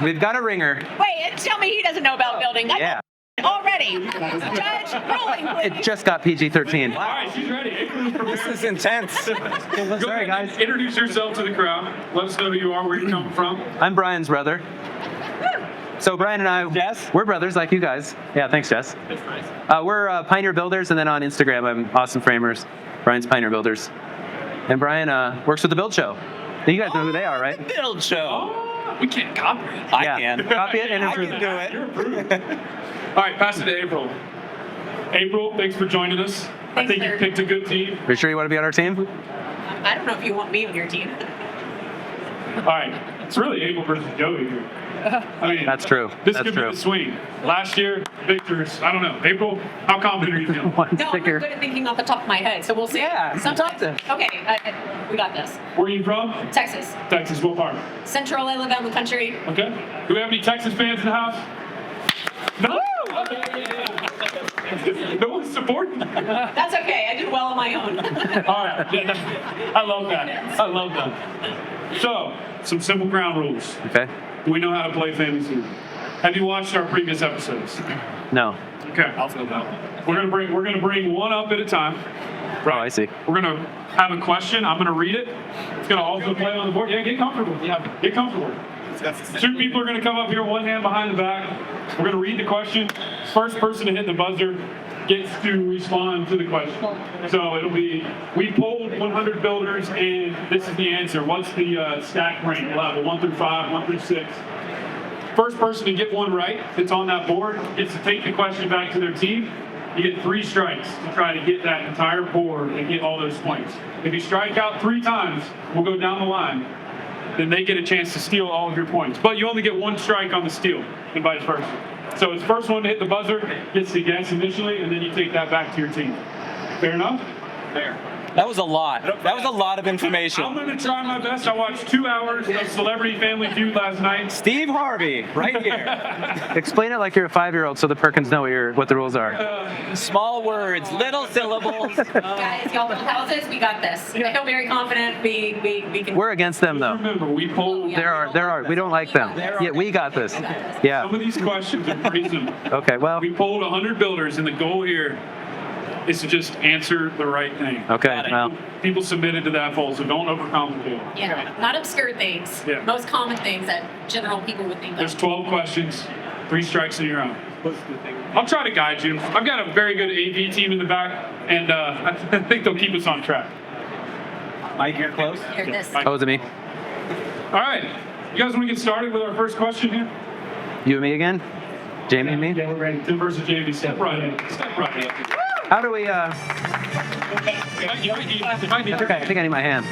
We've got a ringer. Wait, tell me he doesn't know about building. Yeah. Already. Judge, rolling, please. It just got PG-13. All right, she's ready. This is intense. Sorry, guys. Introduce yourself to the crowd. Let us know who you are, where you're coming from. I'm Brian's brother. So Brian and I, we're brothers like you guys. Yeah, thanks, Jess. That's nice. We're Pioneer Builders, and then on Instagram, I'm Awesome Framers. Brian's Pioneer Builders. And Brian works with the Build Show. You guys know who they are, right? The Build Show. We can't copy it. I can. Copy it and I improve can do it. All right, pass it to April. April, thanks for joining us. I think you picked a good team. Are you sure you want to be on our team? I don't know if you want me on your team. All right, it's really April versus Joey here. I mean, That's true. This That's could true. be the swing. Last year, Victor's, I don't know. April, how confident are you feeling? One No, I'm not good at thinking off the top of my head, so we'll see. Yeah, Sometimes. Okay, we got this. Where are you from? Texas. Texas, what part? Central, I live out in the country. Okay. Do we have any Texas fans in the house? No! No one's supporting. That's okay, I did well on my own. All right. I love that. I love that. So, some simple ground rules. Okay. Do we know how to play Family Feud? Have you watched our previous episodes? No. Okay. I'll fill that. We're gonna bring one up at a time. Right. Oh, I see. We're gonna have a question. I'm gonna read it. It's gonna also play on the board. Yeah, get comfortable. Yeah, get comfortable. Two people are gonna come up here, one hand behind the back. We're gonna read the question. First person to hit the buzzer gets to respond to the question. So it'll be, we polled 100 builders, and this is the answer. What's the stack rank level? 1 through 5, 1 through 6. First person to get one right that's on that board gets to take the question back to their team. You get 3 strikes to try to get that entire board and get all those points. If you strike out 3 times, we'll go down the line. Then they get a chance to steal all of your points. But you only get 1 strike on the steal, and vice versa. So it's first one to hit the buzzer gets the guess initially, and then you take that back to your team. Fair enough? Fair. That was a lot. That was a lot of information. I'm going to try my best. I watched 2 hours of Celebrity Family Feud last night. Steve Harvey, right here. Explain it like you're a 5-year-old so the Perkins know what the rules are. Small words, little syllables. Guys, y'all build houses, we got this. I feel very confident we can. We're against them though. Remember, we polled. There are. We don't like them. Yeah, we got this. Yeah. Some of these questions are pretty simple. Okay, well. We polled 100 builders, and the goal here is to just answer the right thing. Okay, well. People submitted to that poll, so don't overcomplicate it. Yeah, not obscure things. Yeah. Most common things that general people would think There's of. 12 questions, 3 strikes and you're out. I'll try to guide you. I've got a very good AV team in the back, and I think they'll keep us on track. Mike, you're close. Here, this. Oh, is it me? All right. You guys want to get started with our first question here? You and me again? Jamie and me? Yeah, we're ready. Tim versus Jamie. Step right in. Step right in. How do we, You might need okay, I think I need my hand.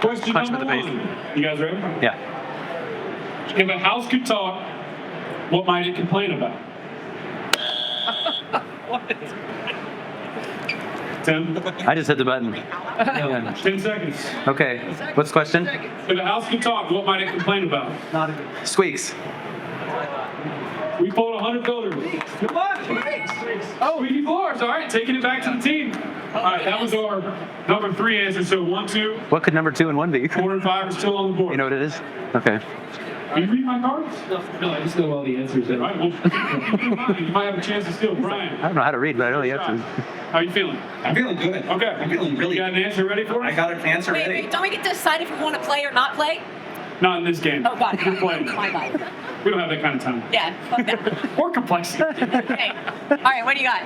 Question Punch number to the face. 1. You guys ready? Yeah. If a house could talk, what might it complain about? Tim? I just hit the button. 10 seconds. Okay, what's the question? If a house could talk, what might it complain about? Squeaks. We pulled 100 builders. What? Oh, squeaky floors. All right, taking it back to the team. All right, that was our number 3 answer. So 1, 2. What could number 2 and 1 be? 4 and 5 are still on the board. You know what it is? Okay. Can you read my cards? No, I just know all the answers. All right, well, keep in mind, you might have a chance to steal. Brian, I don't know how to read, but I know the answers. how you feeling? I'm feeling good. Okay. I'm feeling really You got an answer ready for us? I got an answer Wait, ready. don't we get to decide if we want to play or not play? Not in this game. Oh, God. We're playing. My bad. We don't have that kind of time. Yeah, fuck that. Or complexity. Okay. All right, what do you got?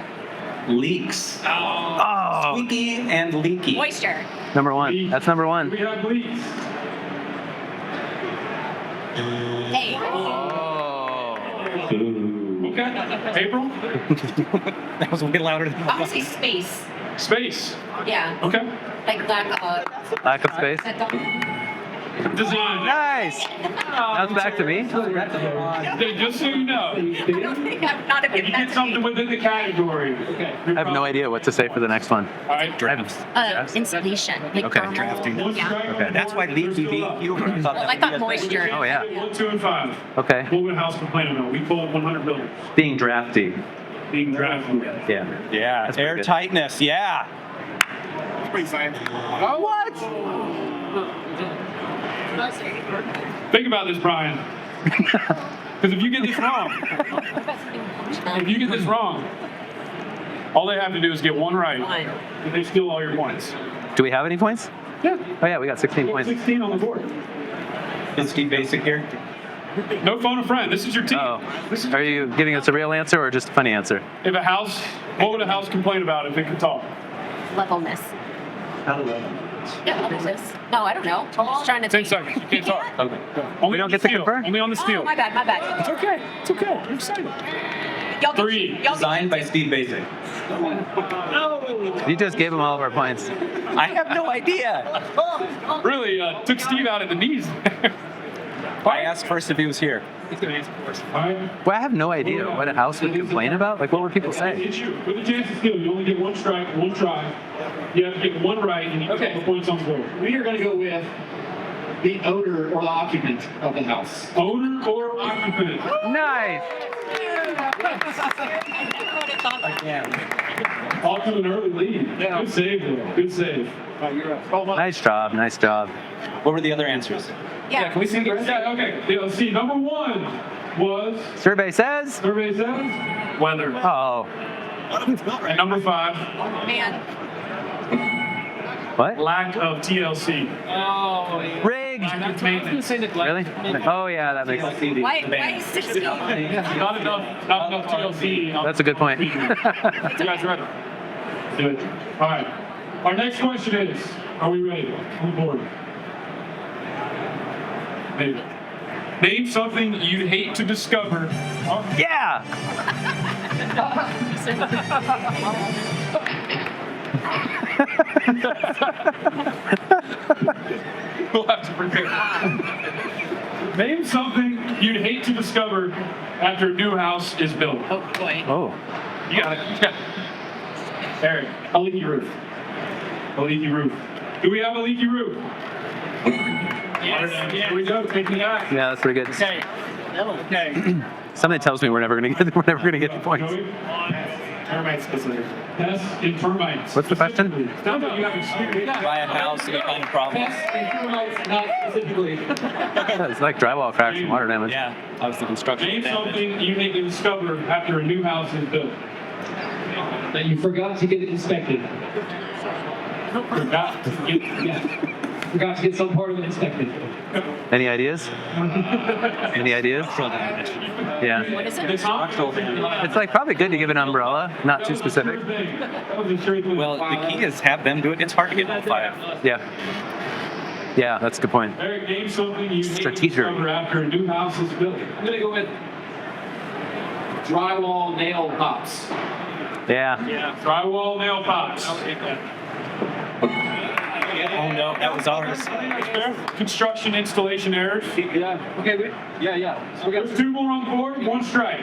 Leaks. Oh. Squeaky and leaky. Moisture. Number 1. That's number 1. We have leaks. Hey. Okay. April? That was way louder than I want to say space. Space. Yeah. Okay. Like lack Lack of space. Design. Nice. That's back to me. Just so you know, I don't think I'm not a if you get something within the category. Okay. I have no idea what to say for the next one. All right. drafts. Insulation. Like Okay. thermal. Drafting. Yeah. Okay. That's why leaky beat you. Well, I thought moisture. Oh, yeah. 1, 2, and 5. Okay. What would a house complain about? We pulled 100 buildings. Being drafty. Being drafted. Yeah. Yeah. That's pretty Air good. tightness. Yeah. What? Think about this, Brian. Because if you get this wrong, all they have to do is get 1 right, and they steal all your points. Do we have any points? Yeah. Oh, yeah, we got 16 points. 16 on the board. Is Steve Basic here? No phone a friend. This is your team. Oh. Are you giving us a real answer or just a funny answer? If a house, what would a house complain about if it could talk? Levelness. How level? Yeah, levelness. No, I don't know. I'm just trying to 10 think. seconds. You can't talk. Okay. Only We don't on get the to steal. confer? Only on the steal. Oh, my bad, my bad. It's okay. It's okay. I'm excited. 3. Designed by Steve Baczek. You just gave him all of our points. I have no idea. Really took Steve out at the knees. I asked first if he was here. He's going to answer first. Well, I have no idea what a house would complain about. Like, what would people say? It's you. With a chance to steal, you only get one strike, one try. You have to get one right, and you get a couple points on the board. We are going to go with the owner or the occupant of the house. Owner or occupant? Nice. Off to an early lead. Yeah. Good save, though. Good save. Nice job. Nice job. What were the other answers? Yeah, can we see the rest? Yeah, okay. Yeah, let's see. Number 1 was... Survey says? Survey says? Weather. Oh. And number 5. Man. What? Lack of TLC. Oh, rigged. Lack of maintenance. Really? Oh yeah, that makes sense. Why 16? Not enough TLC. That's a good point. You guys ready? Good. All right. Our next question is, are we ready? On the board. Maybe. Name something you'd hate to discover. Yeah! We'll have to prepare. Name something you'd hate to discover after a new house is built. Oh, boy. Oh. You got it. Erick, a leaky roof. A leaky roof. Do we have a leaky roof? Yes. Here we go. Take me out. Yeah, that's pretty good. Okay. Okay. Something tells me we're never gonna get the points. Termite specific. Pests and termites. What's the question? Sounds like you have experience. Buy a house and kind of problems. Pests and termites, not specifically. It's like drywall cracks and water damage. Yeah, I was the construction. Name something you need to discover after a new house is built. That you forgot to get it inspected. Forgot to get, Forgot to get some part of it inspected. Any ideas? Any ideas? Yeah. What is it? It's like probably good to give an umbrella, not too specific. Well, the key is have them do it. It's hard to get all 5. Yeah. Yeah, that's a good point. Erick, name something you need to Strategic. discover after a new house is built. I'm going to go with drywall nail pops. Yeah. Yeah. Drywall nail pops. Oh no, that was ours. Construction installation errors. Yeah. Okay. Yeah. So we got There's 2 more on the board, 1 strike.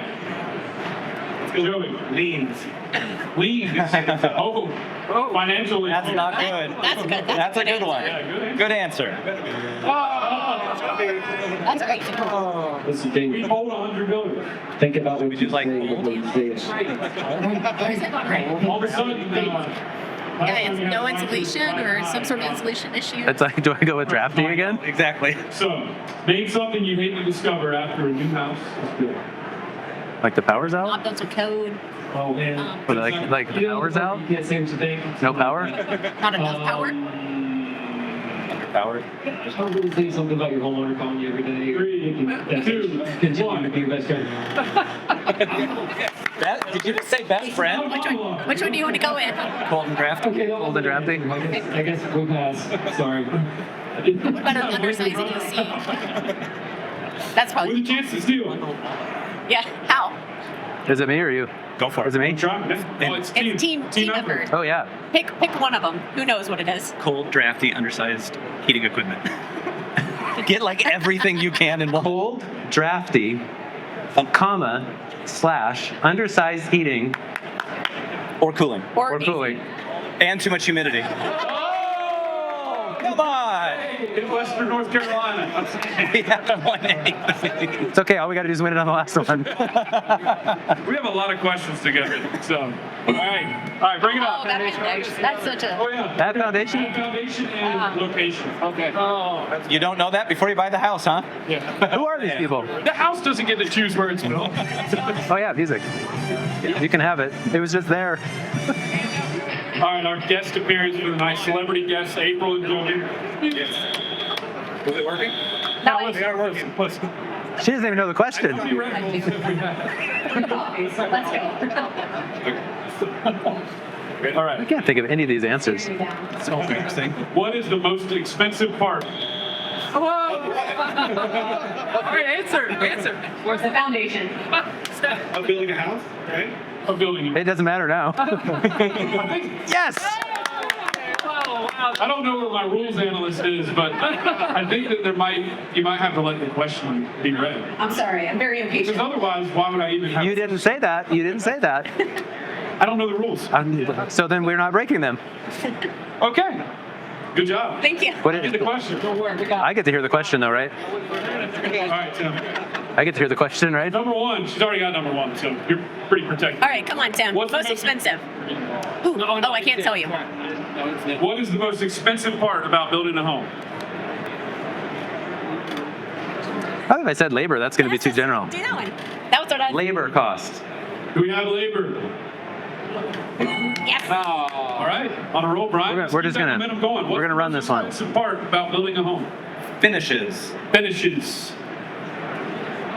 Joey. Leans. Oh, financially. That's not good. That's good. That's a good one. Yeah, Good answer. That's great. This is dangerous. We hold 100 buildings. Think about what you like say. gold? All of a sudden, No insulation or some sort of insulation issue. It's like, do I go with drafty again? Exactly. So, name something you hate to discover after a new house is built. Like the power's out? Not built to code. Oh, man. Or like the power's out? You can't say what you think. No power? Not enough power. Underpowered. Just don't really say something about your homeowner calling you every day. 3, 2, Continue to be your best friend. Did you just say best friend? Which one do you want to go in? Cold and drafty? Cold and drafty? I guess we'll pass. Sorry. What about an undersized AC? That's probably. with a chance to steal. Yeah. How? Is it me or you? Go for it. Is it me? It's Team effort. Oh yeah. Pick one of them. Who knows what it is? Cold, drafty, undersized heating equipment. Get like everything you can in one. Cold, drafty, comma, / undersized heating Or cooling. Or cooling. And too much humidity. Come on! In Western North Carolina. We haven't won anything. It's okay. All we got to do is win it on the last one. We have a lot of questions to get through. So, all right, bring it up. Oh, that's such a. Oh yeah. That foundation? Foundation and location. Okay. Oh. You don't know that before you buy the house, huh? Yeah. Who are these people? The house doesn't get to choose where it's built. Oh yeah, music. You can have it. It was just there. All right, our guest appearance for the night, celebrity guests, April and Joey. Yes. Was it working? No, They are working. Listen. She doesn't even know the question. Let's go. All right. I can't think of any of these answers. So interesting. What is the most expensive part? Answer. Where's the foundation? Of building a house, right? Of building. It doesn't matter now. Yes! I don't know where my rules analyst is, but I think that you might have to let the question be read. I'm sorry, I'm very impatient. Because otherwise, why would I even have... You didn't say that. You didn't say that. I don't know the rules. So then we're not breaking them. Okay. Good job. Thank you. What is Get the question. I get to hear the question though, right? All right, Tim. I get to hear the question, right? Number one. She's already got number one, so you're pretty protected. All right, come on, Tim. What's the Most expensive. Ooh, oh, I can't tell you. What is the most expensive part about building a home? Probably if I said labor, that's going to be too general. Do that one. That was what I... Labor cost. Do we have labor? Yes. All right, on a roll, Brian. We're just gonna run this one. What's the most expensive part about building a home? Finishes. Finishes.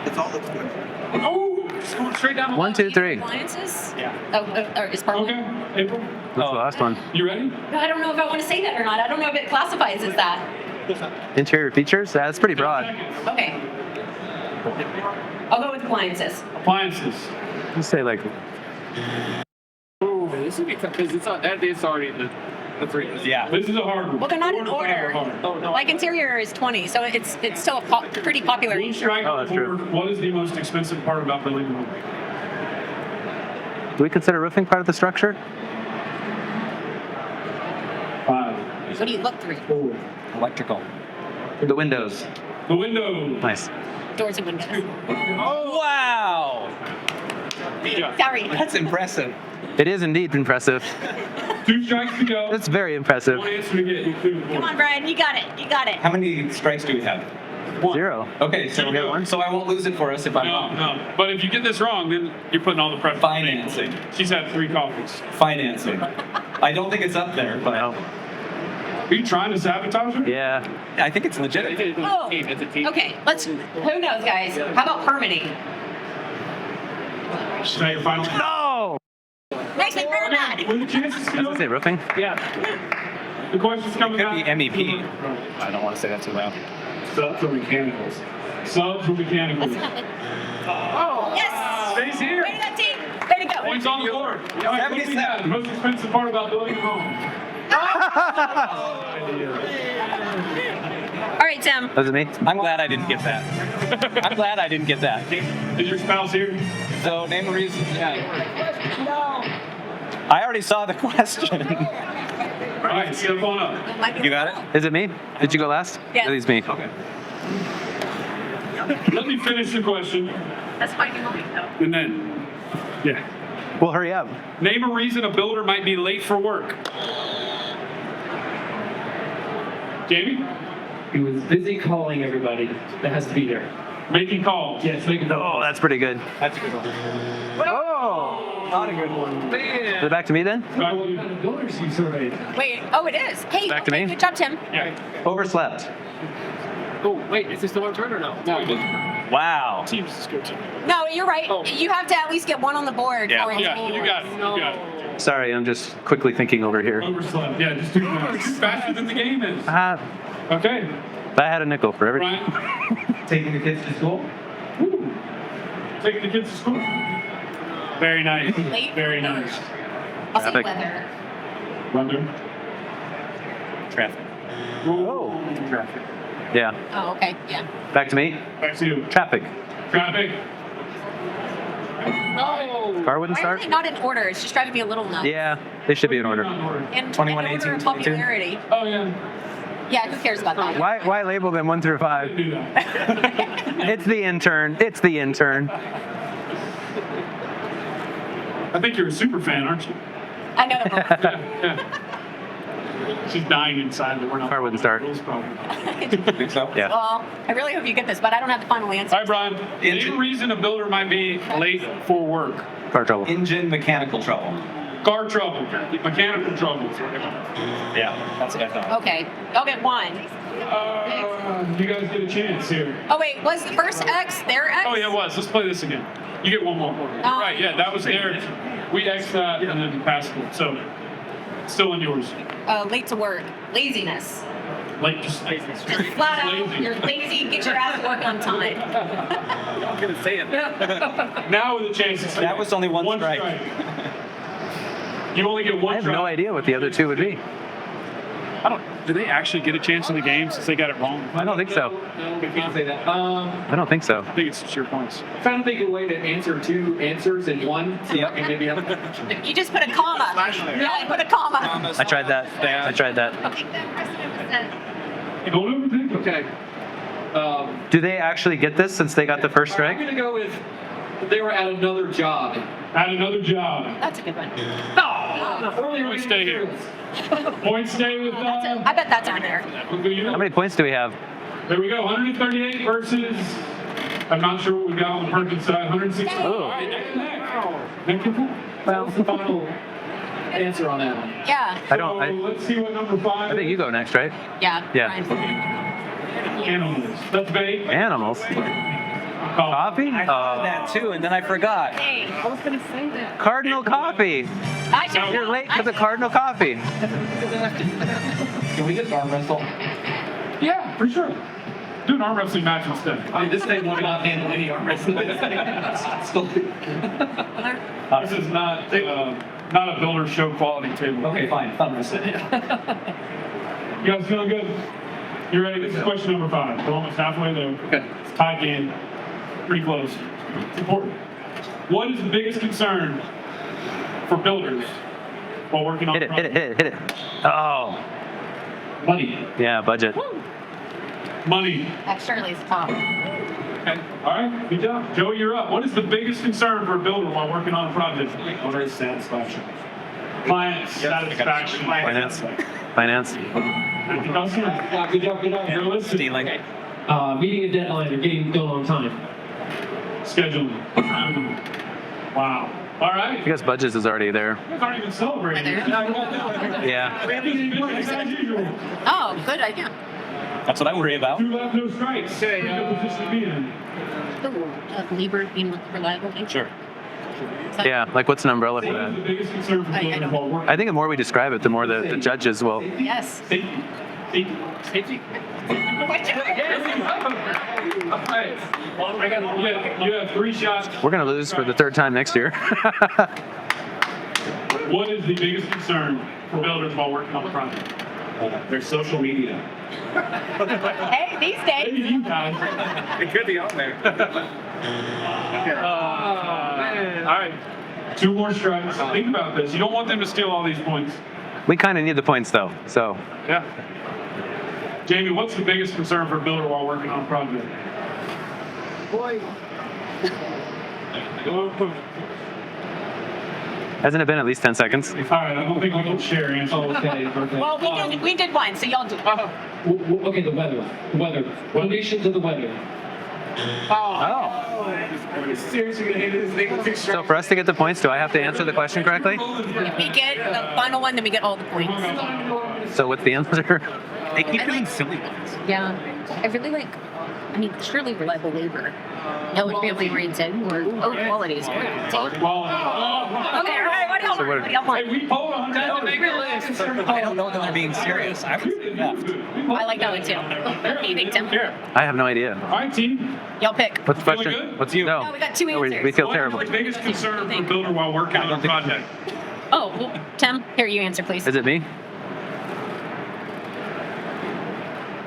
That's all that's good. Oh, just going straight down the 1, 2, 3. Appliances? Yeah. Oh, is part one? Okay, April. What's the last one? You ready? No, I don't know if I want to say that or not. I don't know if it classifies as that. Interior features? That's pretty broad. Okay. I'll go with appliances. Appliances. Let's say like... Oh, this would be tough because it's already the three. Yeah. This is a hard one. Well, they're not in order. Oh, no. Like interior is 20, so it's still a pretty popular. One strike on the board. What is the most expensive part about building a home? Do we consider roofing part of the structure? 5. What do you look through? 4. Electrical. The windows. The window. Nice. Doors and windows. Oh, wow. Sorry. That's impressive. It is indeed impressive. 2 strikes to go. It's very impressive. 1 answer to get. Come on, Brian. You got it. You got it. How many strikes do we have? 1. 0. Okay, so we'll get one. So I won't lose it for us if I'm wrong. No. But if you get this wrong, then you're putting all the pressure. Financing. She's had 3 coffees. Financing. I don't think it's up there, but Are you trying to sabotage her? Yeah. I think it's legit. Oh. Okay. Let's. Who knows, guys? How about permitting? Is that your final? No! Makes me very mad. When the chances Does it say roofing? Yeah. The question's coming Could be back. MEP. I don't want to say that too loud. Subs or mechanicals? Subs or mechanicals? Oh, yes. Stays here. Way to go, team. Way to go. Points on the board. All right, what do we have? The most expensive part about building a home. All right, Tim. Was it me? I'm glad I didn't get that. I'm glad I didn't get that. Is your spouse here? So name a reason. Yeah. No. I already saw the question. All right, step on up. You got it? Is it me? Did you go last? Yeah. It is me. Okay. Let me finish the question, That's fine. though. and then, yeah. Well, hurry up. Name a reason a builder might be late for work. Jamie? He was busy calling everybody that has to be there. Making calls. Yes, making calls. Oh, that's pretty good. That's a good one. Oh! Not a good one. Is it back to me then? What kind of builders you surveyed? Wait. Oh, it is. Hey. Back to me? Good job, Tim. Yeah. Overslept. Oh, wait, is this the one turn or no? No. Wow. Teams is good. No, you're right. You have to at least get one on the board. Yeah. for it to Yeah, be you yours. got it. You got it. Sorry, I'm just quickly thinking over here. Overslept. Yeah, just too faster than the game is. Okay. If I had a nickel for every... Brian? Taking the kids to school? Woo. Taking the kids to school. Very nice. Late Very nice. I'll say Traffic. weather. Weather. Traffic. Oh. Traffic. Yeah. Oh, okay. Yeah. Back to me? Back to you. Traffic. Traffic. Oh. Car wouldn't Why start? are they not in order? It's just trying to be a little nuts. Yeah, they should be in order. In 21, order 18, of 22. popularity. Oh, yeah. Yeah, who cares about that? Why label them 1 through 5? It's the intern. It's the intern. I think you're a super fan, aren't you? I know that. Yeah. She's dying inside that we're not. Car wouldn't start. Rules problem. Think so? Yeah. Well, I really hope you get this, but I don't have the final answer. All right, Brian. Name a reason a builder might be late for work. Car trouble. Engine mechanical trouble. Car trouble. Mechanical trouble. Yeah, that's what I thought. Okay, I'll get one. You guys get a chance here. Oh wait, was the first X their X? Oh, yeah, it was. Let's play this again. You get one more. Right, yeah, that was Erick. We X'd that and then passed it. So, it's still in yours. Late to work, laziness. Like just Flat out, you're lazy, get your ass to work on time. I'm gonna say it. Now with a chance to say That was only one strike. You only get one I have strike. no idea what the other two would be. Do they actually get a chance in the game since they got it wrong? I don't think so. No, we can't say that. I don't think so. I think it's sheer points. Trying to think of a way to answer two answers in one. So Yep. maybe You just put a comma. Yeah, put a comma. I tried that. I tried that. Don't overthink it. Okay. Do they actually get this since they got the first I'm strike? going to go with they were at another job. At another job. That's a good one. Points stay here. Points stay with. I bet that's on there. How many points do we have? There we go. 138 versus. I'm not sure what we got on the Perkins side. 160. Oh. That was the final answer on that one. Yeah. I don't. Let's see what number 5. I think you go next, right? Yeah. Yeah. Animals. That's bait. Animals. Coffee? I thought that too, and then I forgot. Hey, I was gonna say that. Cardinal coffee. You're late because of Cardinal coffee. Can we get arm wrestle? Yeah, for sure. Do an arm wrestling match instead. I mean, this thing will not handle any arm wrestling. This is not a builder show quality table. Okay, fine. Thumb wrestling. You guys feeling good? You ready? This is question number 5. We're almost halfway there. Okay. It's tied game. Pretty close. It's important. What is the biggest concern for builders while working on Hit it, hit it, hit it, hit it. Oh. Money. Yeah, budget. Money. That surely is top. Okay. All right. Good job. Joey, you're up. What is the biggest concern for a builder while working on a project? Owner satisfaction. Client satisfaction. Finance. Finance. Happy customer. Yeah, good job, good job. You're listening. Stealing. Meeting a deadline or getting done on time. Scheduling. Wow. All right. I guess budgets is already there. You guys aren't even celebrating. Yeah. Oh, good idea. That's what I worry about. 2 left, no strikes. Okay. Good position to be in. Labor being reliable. Sure. Yeah, like what's an umbrella for What is the that? biggest concern for builders while working? I think the more we describe it, the more the judges will. Yes. Safety. Safety. You have 3 shots. We're going to lose for the 3rd time next year. What is the biggest concern for builders while working on the project? Their social media. Hey, these days. Maybe you guys. It could be on there. All right. 2 more strikes. Think about this. You don't want them to steal all these points. We kind of need the points, though. So Yeah. Jamie, what's the biggest concern for a builder while working on a project? Boy. hasn't it been at least 10 seconds? All right, I don't think we can share answers. Oh, okay. Perfect. Well, we did one, so y'all do. Okay, the weather. The weather. Conditions of the weather. Seriously gonna hate this thing with 2 strikes. So for us to get the points, do I have to answer the question correctly? If we get the final one, then we get all the points. So what's the answer? They keep doing silly ones. Yeah. I really like, surely reliable labor. No one family oriented or quality is great. Okay, all right, what else? So what- What else? Hey, we polled on that. I don't know that they're being serious. I would say that. I like that one too. What do you think, Tim? I have no idea. All right, team. Y'all pick. What's the Feeling question? good? What's you? No, we got 2 No, answers. we feel What is terrible. the biggest concern for a builder while working on a project? Oh, well, Tim, here you answer, please. Is it me?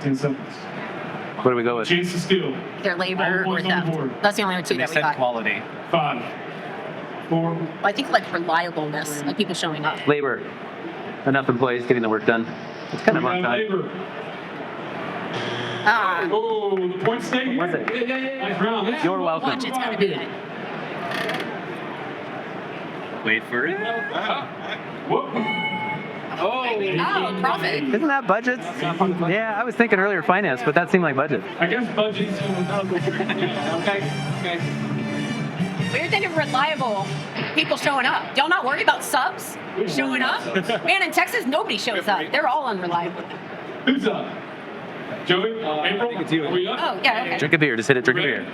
10 seconds. What do we go with? Chance to steal. Their All labor or points on the theft. board. That's the only 2 They that we said got. quality. 5, 4. I think like reliableness, like people showing up. Labor. Enough employees getting the work done. It's kind of We on got time. labor. Ah, Oh, the points stay here. Was it? Nice round. You're welcome. watch, it's gonna be good. Wait for it. Whoop. Oh, profit. Isn't that budgets? Yeah, I was thinking earlier finance, but that seemed like budget. I guess budgets. Okay. We're thinking reliable people showing up. Y'all not worried about subs showing up? Man, in Texas, nobody shows up. They're all unreliable. Who's up? Joey? April? it's you. Are we up? Oh, yeah, okay. Drink a beer. Just hit it. Drink a beer.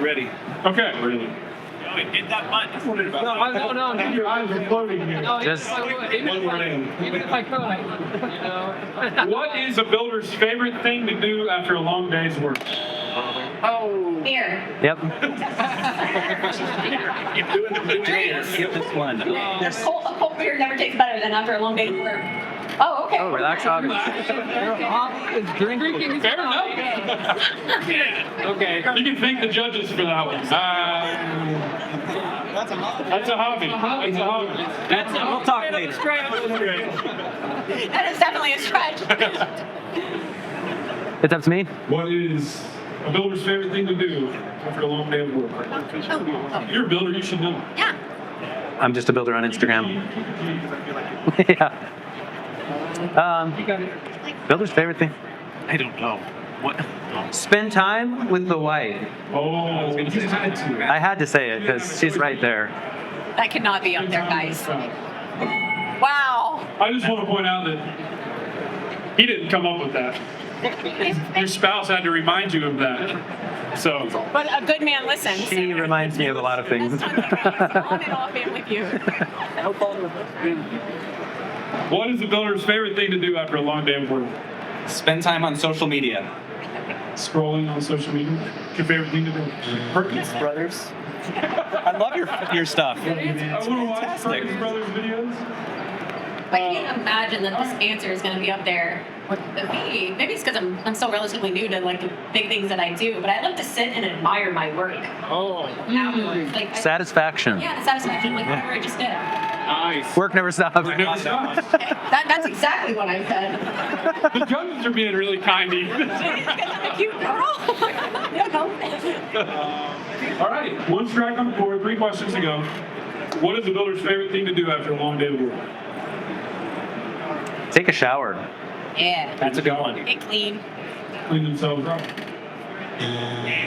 Ready. Okay. Ready. hit that button. No. Your eyes are floating here. Just even if I could. What is a builder's favorite thing to do after a long day's work? Oh. Beer. Yep. Skip this one. A cold beer never tastes better than after a long day of work. Oh, okay. Oh, relax, August. Drinking. Fair enough. Okay. You can thank the judges for that one. That's a hobby. We'll talk later. That is definitely a stretch. It's up to me. What is a builder's favorite thing to do after a long day of work? You're a builder, you should know. Yeah. I'm just a builder on Instagram. Yeah. Builder's favorite thing? I don't know. What? Spend time with the wife. Oh, I was going to say that. I had to say it because she's right there. That could not be up there, guys. Wow. I just want to point out that he didn't come up with that. Your spouse had to remind you of that. So. But a good man listens. She reminds me of a lot of things. On and off Family Feud. What is the builder's favorite thing to do after a long day of work? Spend time on social media. Scrolling on social media? What's your favorite thing to do? Perkins Brothers. I love your stuff. I want to watch Perkins Brothers videos. I can't imagine that this answer is going to be up there. Maybe it's because I'm still relatively new to like the big things that I do, but I love to sit and admire my work. Oh. Afterwards. Like, Satisfaction. Yeah, the satisfaction, like whatever I just did. Nice. Work never stops. That's exactly what I said. The judges are being really kind to you. Because I'm a cute girl. All right, one strike on the board, 3 questions to go. What is the builder's favorite thing to do after a long day of work? Take a shower. Yeah. That's a good one. Get clean. Clean themselves up.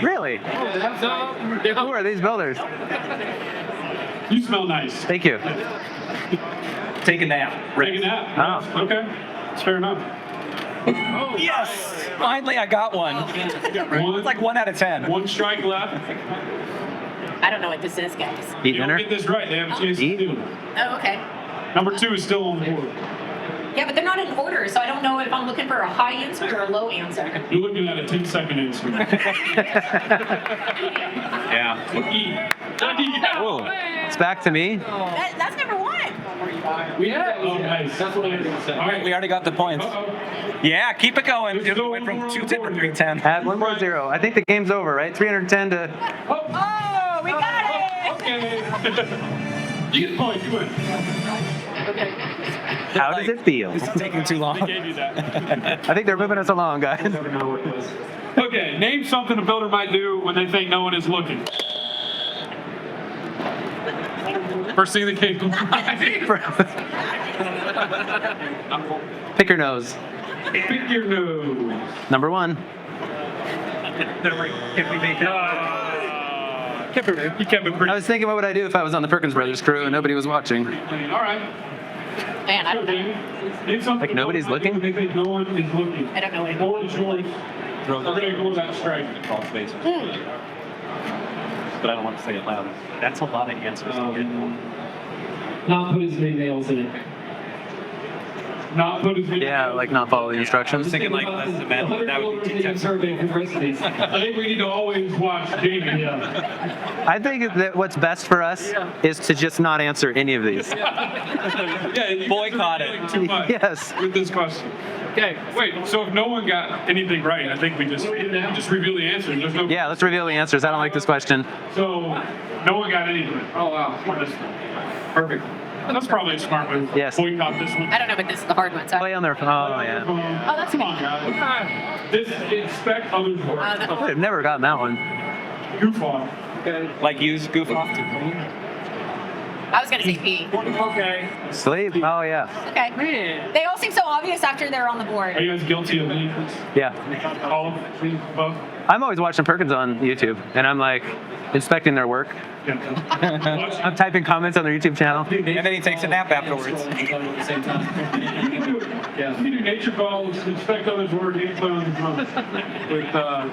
Really? Who are these builders? You smell nice. Thank you. Take a nap. Take a nap. Oh. Okay. That's fair enough. Oh, yes! Finally, I got one. It's like 1 out of 10. 1 strike left. I don't know what this is, guys. Eat You don't dinner? get this right, they have a chance to do it. Oh, okay. Number 2 is still on the board. Yeah, but they're not in order, so I don't know if I'm looking for a high answer or a low answer. You're looking at a 10-second answer. Yeah. Whoa. It's back to me. That's number 1. Yeah. Oh, nice. That's what I was going to say. All right. We already got the points. Yeah, keep it going. It went from 210 to 310. Add 1 more 0. I think the game's over, right? 310 to... Oh, we got it! Okay. You get the point. You win. Okay. How does it feel? This is taking too long. They gave you that. I think they're moving us along, guys. Okay, name something a builder might do when they think no one is looking. First thing that came to mind. Pick your nose. Pick your nose. Number 1. Can we make that? You kept it pretty. I was thinking, what would I do if I was on the Perkins Brothers crew and nobody was watching? All right. Man, I don't know. Name something Like nobody's looking? They think no one is looking. I don't know what Board is yours. We're going to go that strike. Call space. But I don't want to say it loud. That's a lot of answers. Not put as many nails in it. Not put as many. Yeah, like not follow the instructions. Thinking like less than that would be too survey for recipes. I think we need to always watch Jaime. I think that what's best for us is to just not answer any of these. Yeah, boycott it. Too much Yes. with this question. Okay, wait. So if no one got anything right, I think we just reveal the answers. There's no. Yeah, let's reveal the answers. I don't like this question. So no one got anything. Oh wow, perfect. That's probably a smart move. Yes. Boycott this one. I don't know, but this is the hard one. So. Play on their phone. Oh, yeah. Oh, that's Come on, guys. This expect others work. I've never gotten that one. Goof off. Like use goof off to clean. I was going to say pee. Okay. Sleep. Oh, yeah. Okay. They all seem so obvious after they're on the board. Are you guys guilty of any of this? Yeah. All of these above? I'm always watching Perkins on YouTube, and I'm like inspecting their work. I'm typing comments on their YouTube channel. And then he takes a nap afterwards. Yeah. You do nature calls, inspect others' work, and play on the drums with the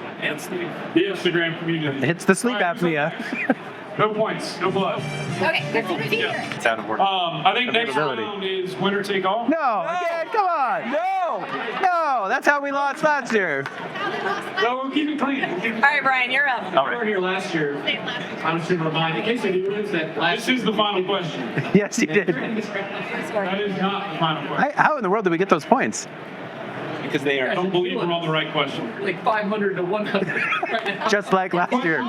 Instagram community. It's the sleep apnea. No points, no blood. Okay, good to be here. It's out of order. I think next round is winner take all. No, again, come on. No, that's how we lost last year. No, we'll keep it clean. All right, Brian, you're up. We were here last year. I was going to remind, in case anyone is that last This is the final question. Yes, you did. That is not the final question. How in the world did we get those points? Because they I are. don't believe we're on the right question. like 500 to 100. Just like last year.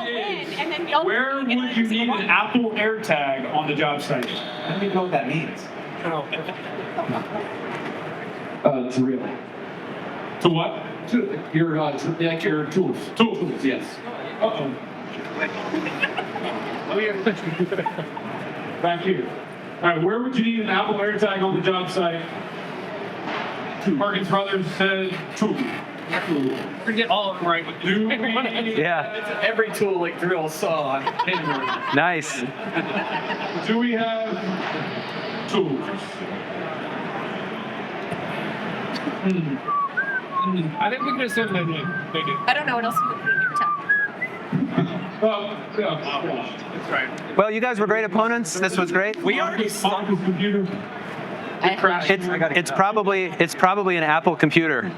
Where would you need an Apple AirTag on the job site? I don't even know what that means. It's real. To what? Your tools. Tools. Yes. Uh-oh. Back here. All right, where would you need an Apple AirTag on the job site? Perkins Brothers said tool. Forget all of them right. Yeah. It's every tool like drill, saw, hammer. Nice. Do we have tools? I think we could assume they do. I don't know what else you would put in your tag. Well, yeah. That's right. Well, you guys were great opponents. This was great. We already saw the computer. It's probably an Apple computer.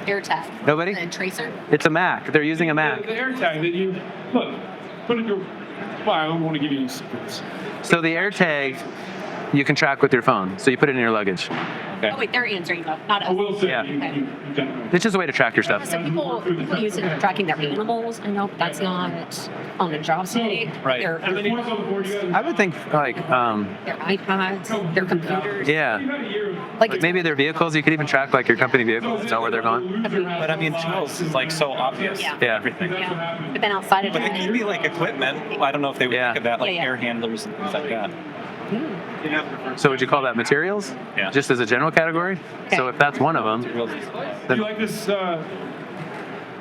AirTag. Nobody? And tracer. It's a Mac. They're using a Mac. The AirTag that you put in your. Well, I don't want to give you any secrets. So the AirTag you can track with your phone. So you put it in your luggage. Okay. Oh wait, they're answering though, not us. I will say Yeah. you It's just a way to track your stuff. So people use it for tracking their animals. I know, but that's not on a job site. Right. Their I would think like their iPads, their computers. yeah. Like maybe their vehicles. You could even track like your company vehicles, know where they're going. But I mean, tools is like so obvious. Yeah. Everything. Yeah. But then outside of But that, it could be like equipment. I don't know if they would think of that, like Yeah, yeah. air handlers and things like that. So would you call that materials? Yeah. Just as a general category? So if that's one of them, Do you like this? The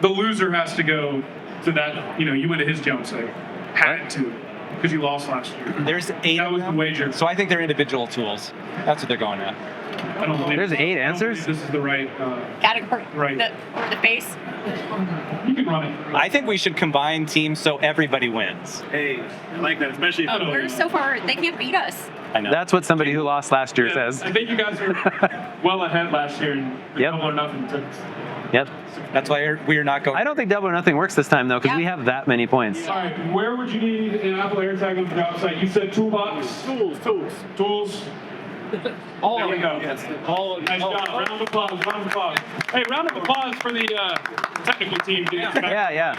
loser has to go to that. You went to his job site. Had to, because you lost last year. There's 8 That was the wager. So I think they're individual tools. That's what they're going at. I don't believe There's 8 I don't answers? believe this is the right. category, Right. the face. You can run it. I think we should combine teams so everybody wins. Hey, I like that, especially if We're so far, they can't beat us. I know. That's what somebody who lost last year says. I think you guys were well ahead last year. And Yep. Double or nothing took. Yep. That's why we are not going. I don't think double or nothing works this time though, because we have that many points. All right, where would you need an Apple AirTag on the job site? You said toolbox. Tools. All There we go. Yes. Nice job. Round of applause. Hey, round of applause for the technical team. Yeah.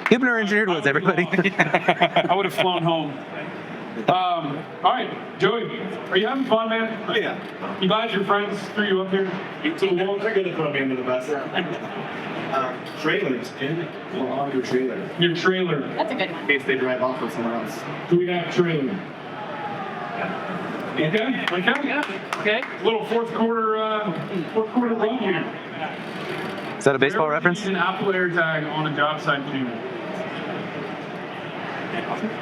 Huebner engineered woods, everybody. I would have flown home. All right, Joey, are you having fun, man? Yeah. You guys, your friends threw you up here to the wall. They're gonna throw me into the bus. Trailers, kid. Well, your trailer. Your trailer. That's a good one. In case they drive off with somewhere else. Do we have trailer? Okay. Okay. Little fourth quarter run here. Is that a baseball Where would you reference? need an Apple AirTag on a job site too.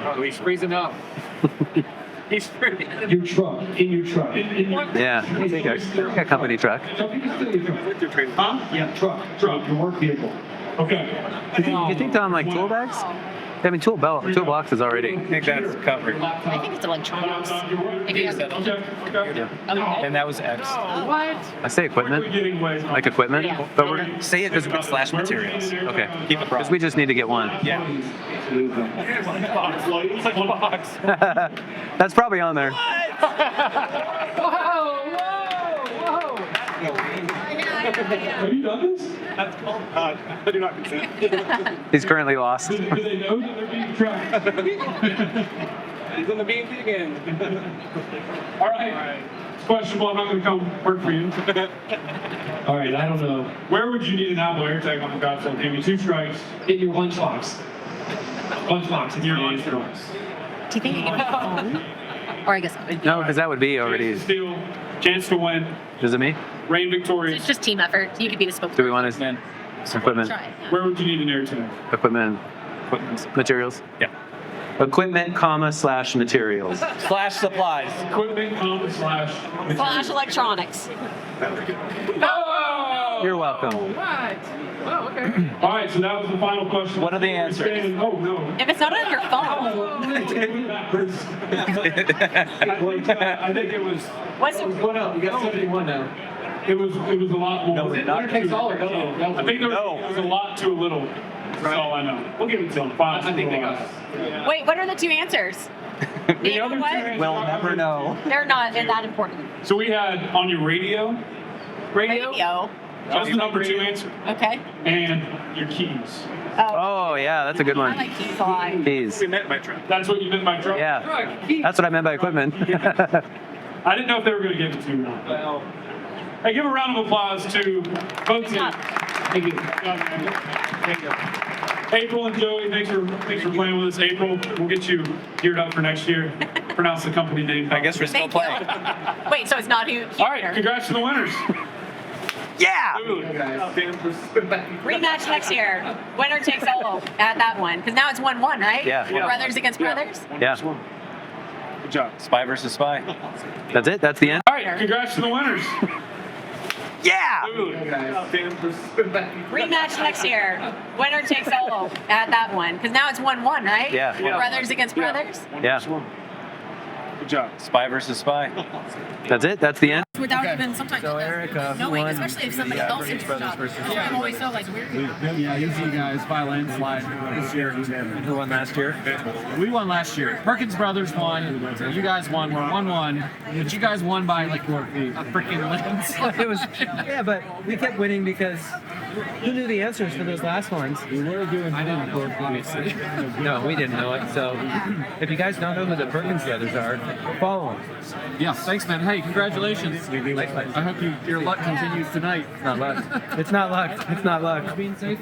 Oh, he's freezing up. He's freezing. Your truck. In your truck. Yeah. I think a company truck. Huh? Yeah, truck. Your work vehicle. Okay. You think they're on like tool bags? I mean, tool box is already. I think that's covered. I think it's electronics. And that was X. What? I say equipment. Like equipment. Yeah. But we're Say it as /materials. okay. Keep it Because we just need to get one. Yeah. That's probably on there. Have you done this? That's called. I do not consent. He's currently lost. Do they know that they're being tracked? He's in the BNC again. All right. It's questionable. I'm not going to come work for you. All right. I don't know. Where would you need an Apple AirTag on the job site? Give me 2 strikes. In your lunchbox. Lunchbox. In your lunchbox. Do you think you can get a phone? Or I guess No, because that would be already. Steal. Chance to win. Is it me? Reign victorious. it's just team effort. You could be the spokesperson. Do we want to equipment? Try it. Where would you need an AirTag? Equipment. Materials. Yeah. Equipment, / materials. /supplies. Equipment, / Slash electronics. Oh! You're welcome. What? Oh, okay. All right, so that was the final question. What are the answers? Oh, no. If it's not on your phone. I think it was. What's it? What else? You got 71 now. It was a lot more. No, not takes all. I think there was a lot to a little. That's all I know. We'll give it to them. I think they got it. Wait, what are the two answers? The other what? two We'll never know. They're not that important. So we had on your radio. Radio. That was the number 2 answer. Okay. And your keys. Oh, yeah, that's a good one. I like keys a lot. Keys. We meant by truck. That's what you meant by truck? Yeah. Truck. That's what I meant by equipment. I didn't know if they were going to give it to you or not. Well, hey, give a round of applause to both teams. Thank you. Thank you. April and Joey, thanks for playing with us. April, we'll get you geared up for next year. Pronounce the company name. I guess we're still playing. Wait, so it's not who? All right, congrats to the winners. Yeah! Rematch next year. Winner takes all at that one. Because now it's 1-1, right? Yeah. Brothers against brothers. Yeah. Good job. Spy versus spy. That's it? That's the end? All right, congrats to the winners. Yeah! Rematch next year. Winner takes all at that one. Because now it's 1-1, right? Yeah. Brothers against brothers. Yeah. Good job. Spy versus spy. That's it? That's the end? Without even sometimes Erick, knowing, especially if somebody else is job. I'm always so like weird. Yeah, easy guys by landslide this year. Who won last year? We won last year. Perkins Brothers won. You guys won. We're 1-1. But you guys won by like a freaking landslide. It was, yeah, but we kept winning because who knew the answers for those last ones? We were doing. I didn't know, obviously. No, we didn't know it. So if you guys don't know who the Perkins Brothers are, follow them. Yeah, thanks, man. Hey, congratulations. I hope your luck continues tonight. It's not luck. It's not luck. It's not luck. Being safe.